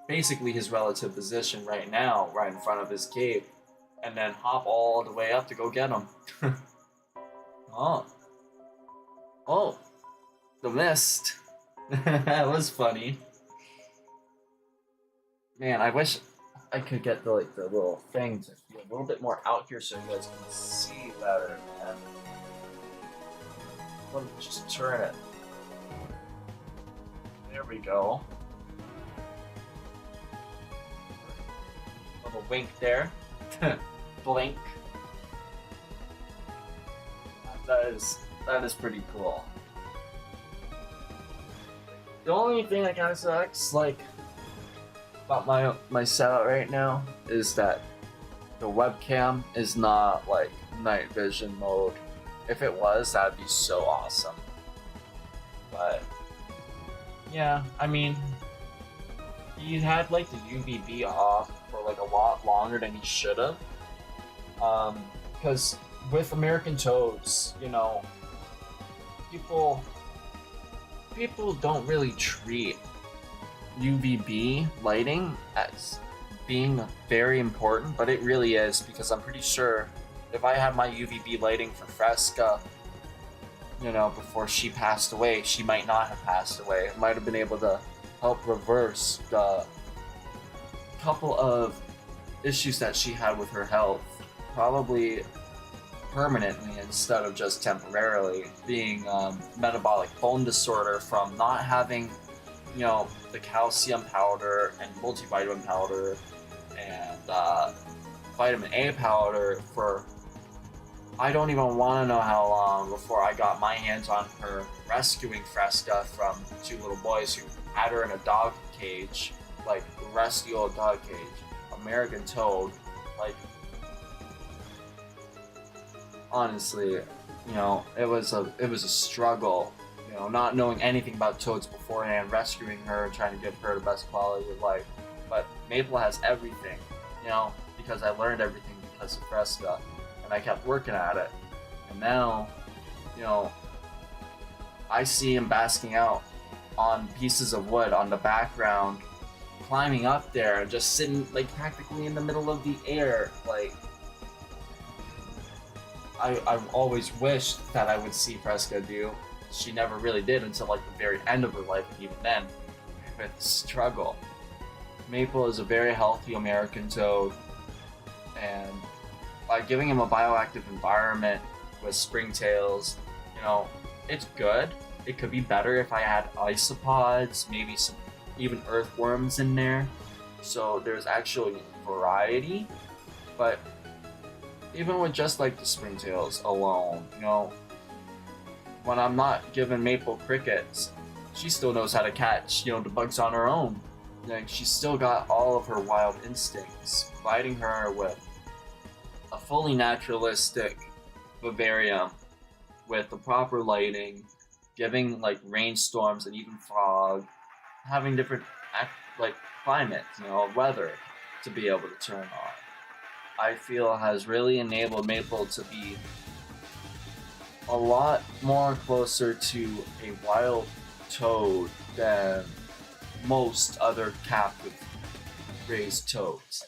basically his relative position right now, right in front of his cave, and then hop all the way up to go get him. Oh, oh, the mist. That was funny. Man, I wish I could get the like the little thing to feel a little bit more out here so you guys can see better. Man. Let me just turn it. There we go. Little wink there. Blink. That is pretty cool. The only thing that kind of sucks, like, about my setup right now is that the webcam is not like night vision mode. If it was, that'd be so awesome. But yeah, I mean, he had like the UVB off for like a lot longer than he should have. Because with American toads, you know, people don't really treat UVB lighting as being very important, but it really is, because I'm pretty sure if I had my UVB lighting for Fresca, you know, before she passed away, she might not have passed away. It might have been able to help reverse the couple of issues that she had with her health, probably permanently instead of just temporarily, being metabolic bone disorder from not having, you know, the calcium powder and multivitamin powder and vitamin A powder for I don't even want to know how long before I got my hands on her, rescuing Fresca from two little boys who had her in a dog cage, like rescue old dog cage, American toad. Like, honestly, you know, it was a struggle, you know, not knowing anything about toads beforehand, rescuing her, trying to give her the best quality of life. But Maple has everything, you know, because I learned everything because of Fresca, and I kept working at it. And now, you know, I see him basking out on pieces of wood on the background, climbing up there and just sitting like practically in the middle of the air. Like, I've always wished that I would see Fresca do. She never really did until like the very end of her life, and even then, with struggle. Maple is a very healthy American toad, and by giving him a bioactive environment with springtails, you know, it's good. It could be better if I had isopods, maybe some even earthworms in there. So there's actually variety, but even with just like the springtails alone, you know, when I'm not giving Maple crickets, she still knows how to catch, you know, the bugs on her own. Like, she's still got all of her wild instincts, providing her with a fully naturalistic vivarium with the proper lighting, giving like rainstorms and even fog, having different like climates, you know, weather to be able to turn on. I feel has really enabled Maple to be a lot more closer to a wild toad than most other captive raised toads.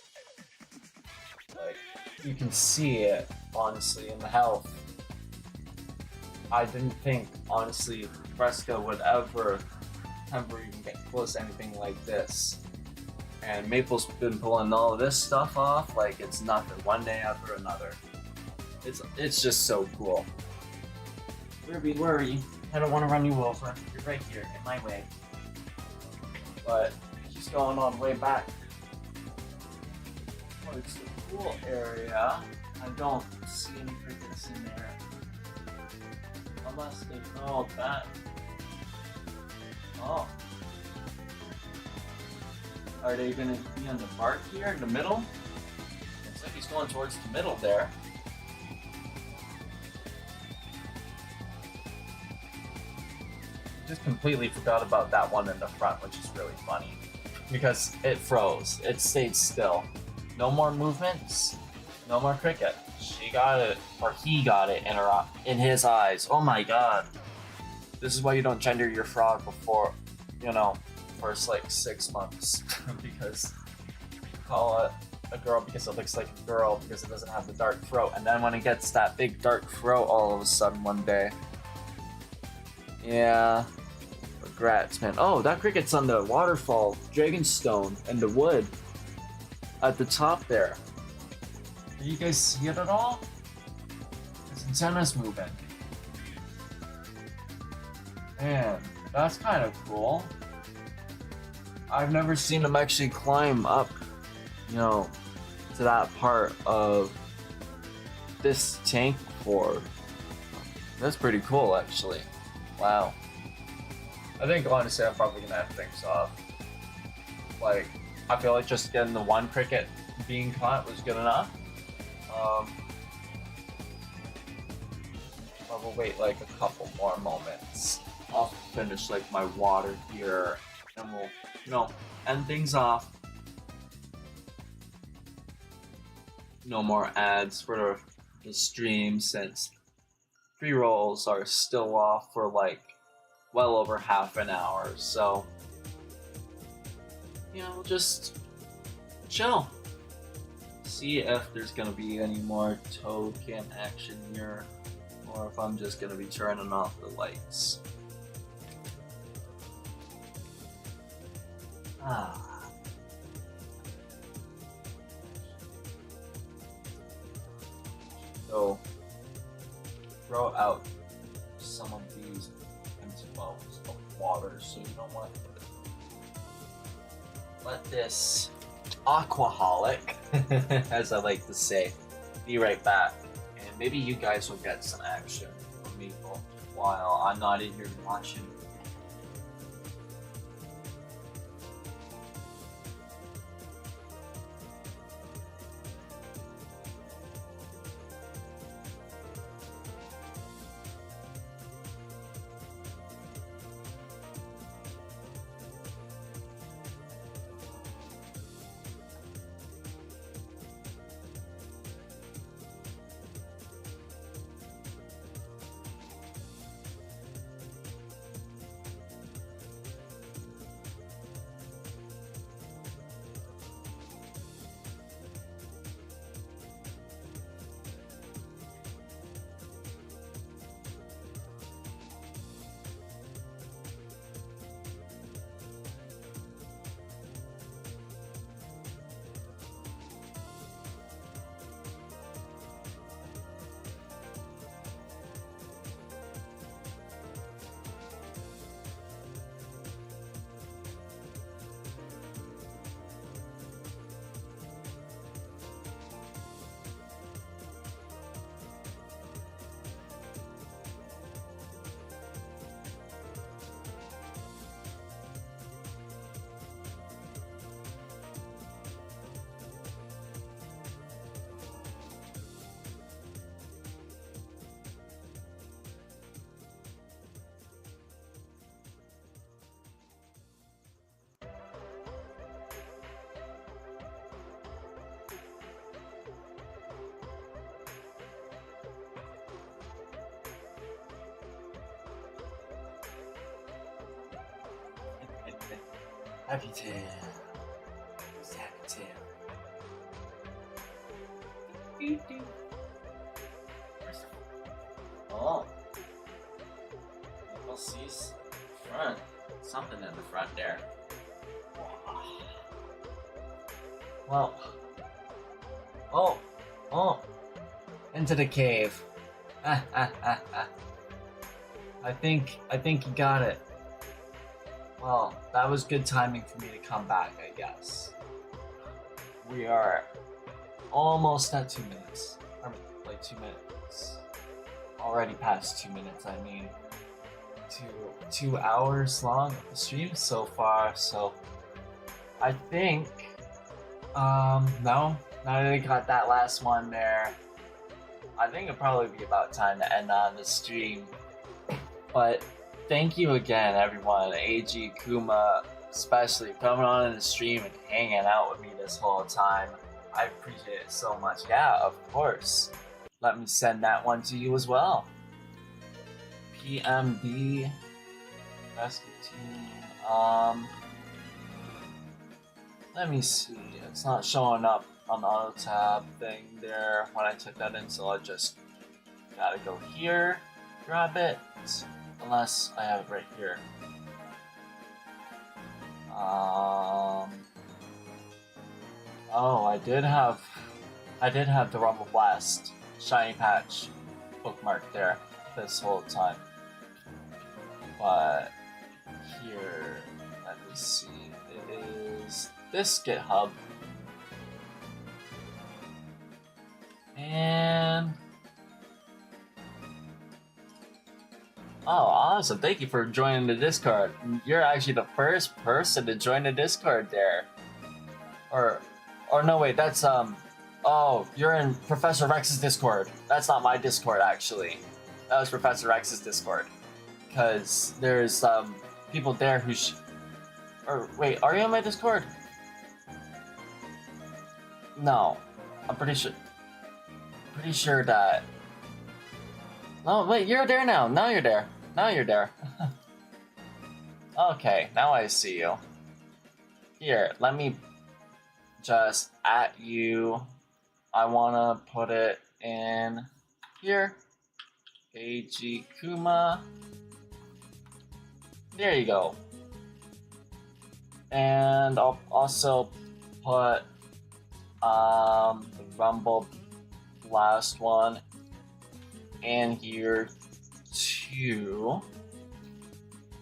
Like, you can see it, honestly, in the health. I didn't think, honestly, Fresca would ever even get close to anything like this. And Maple's been pulling all of this stuff off like it's nothing, one day after another. It's just so cool. Ruby, where are you? I don't want to run you over. You're right here, in my way. But she's going all the way back. But it's the pool area. I don't see any crickets in there. Unless they know that. Oh. Are they gonna be on the bark here in the middle? Looks like he's going towards the middle there. Just completely forgot about that one in the front, which is really funny. Because it froze. It stayed still. No more movements. No more cricket. She got it, or he got it in his eyes. Oh my god. This is why you don't gender your frog before, you know, first like 6 months. Because call it a girl because it looks like a girl because it doesn't have the dark throat. And then when it gets that big dark throat all of a sudden one day. Yeah. Regrets, man. Oh, that cricket's on the waterfall, Dragonstone, and the wood at the top there. Do you guys see it at all? His antenna's moving. Man, that's kind of cool. I've never seen him actually climb up, you know, to that part of this tank before. That's pretty cool, actually. Wow. I think honestly I'm probably gonna have things off. Like, I feel like just getting the one cricket being caught was good enough. I will wait like a couple more moments. I'll finish like my water here and we'll, you know, end things off. No more ads for the stream since pre-rolls are still off for like well over half an hour, so you know, we'll just chill. See if there's gonna be any more token action here, or if I'm just gonna be turning off the lights. So throw out some of these bowls of water, so you know what? Let this aquaholic, as I like to say, be right back, and maybe you guys will get some action from me while I'm not in here watching. Happy tail. Happy tail. Oh. We'll see front. Something in the front there. Well. Oh. Oh. Into the cave. I think you got it. Well, that was good timing for me to come back, I guess. We are almost at 2 minutes. Or like 2 minutes. Already past 2 minutes, I mean. 2 hours long of the stream so far, so I think, no, now that I got that last one there, I think it'll probably be about time to end on the stream. But thank you again, everyone, AG, Kuma, especially coming on in the stream and hanging out with me this whole time. I appreciate it so much. Yeah, of course. Let me send that one to you as well. PMD rescue team. Let me see. It's not showing up on the auto tab thing there when I took that in, so I just gotta go here, grab it, unless I have it right here. Oh, I did have the Rumble Blast Shiny Patch bookmark there this whole time. But here, let me see, it is this GitHub. And oh, awesome. Thank you for joining the Discord. You're actually the first person to join the Discord there. Or no, wait, that's oh, you're in Professor Rex's Discord. That's not my Discord, actually. That was Professor Rex's Discord. Because there's people there who or wait, are you on my Discord? No. I'm pretty sure that... Oh, wait, you're there now. Now you're there. Now you're there. Okay, now I see you. Here, let me just at you. I wanna put it in here. AG Kuma. There you go. And I'll also put the Rumble Blast one in here too.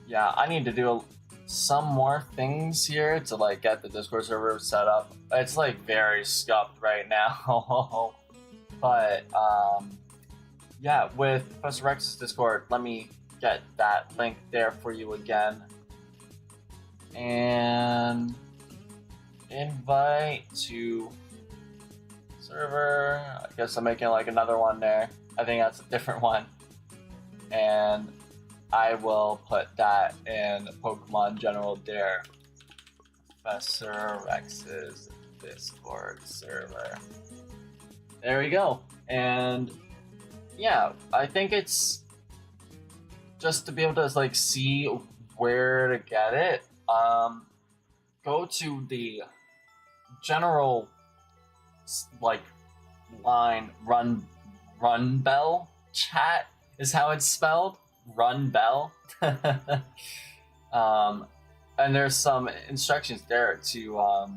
Yeah, I need to do some more things here to like get the Discord server set up. It's like very scuffed right now. But yeah, with Professor Rex's Discord, let me get that link there for you again. And invite to server. I guess I'm making like another one there. I think that's a different one. And I will put that in Pokemon General there. Professor Rex's Discord server. There we go. And yeah, I think it's just to be able to like see where to get it. Go to the general like line run bell chat is how it's spelled. Run bell. And there's some instructions there to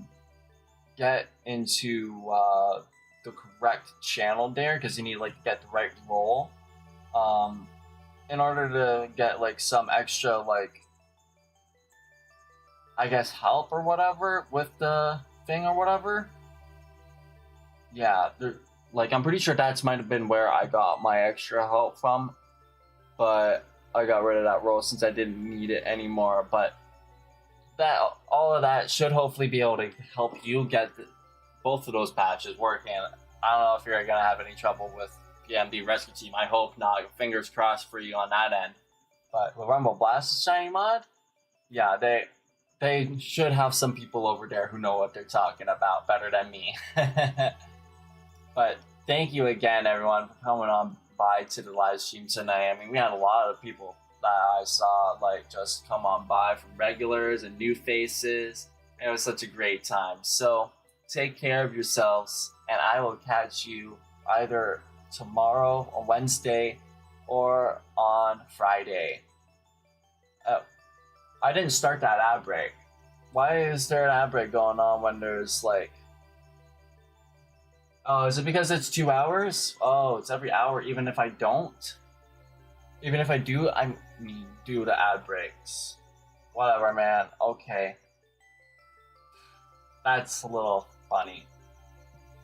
get into the correct channel there, because you need like get the right role in order to get like some extra like I guess help or whatever with the thing or whatever. Yeah, like I'm pretty sure that's might have been where I got my extra help from, but I got rid of that role since I didn't need it anymore. But that all of that should hopefully be able to help you get both of those patches working. I don't know if you're gonna have any trouble with PMD Rescue Team. I hope not. Fingers crossed for you on that end. But with Rumble Blast Shiny Mod, yeah, they should have some people over there who know what they're talking about better than me. But thank you again, everyone, for coming on by to the live stream tonight. I mean, we had a lot of people that I saw like just come on by, from regulars and new faces. It was such a great time. So take care of yourselves, and I will catch you either tomorrow on Wednesday or on Friday. I didn't start that ad break. Why is there an ad break going on when there's like... Oh, is it because it's 2 hours? Oh, it's every hour, even if I don't? Even if I do, I mean, do the ad breaks. Whatever, man. Okay. That's a little funny.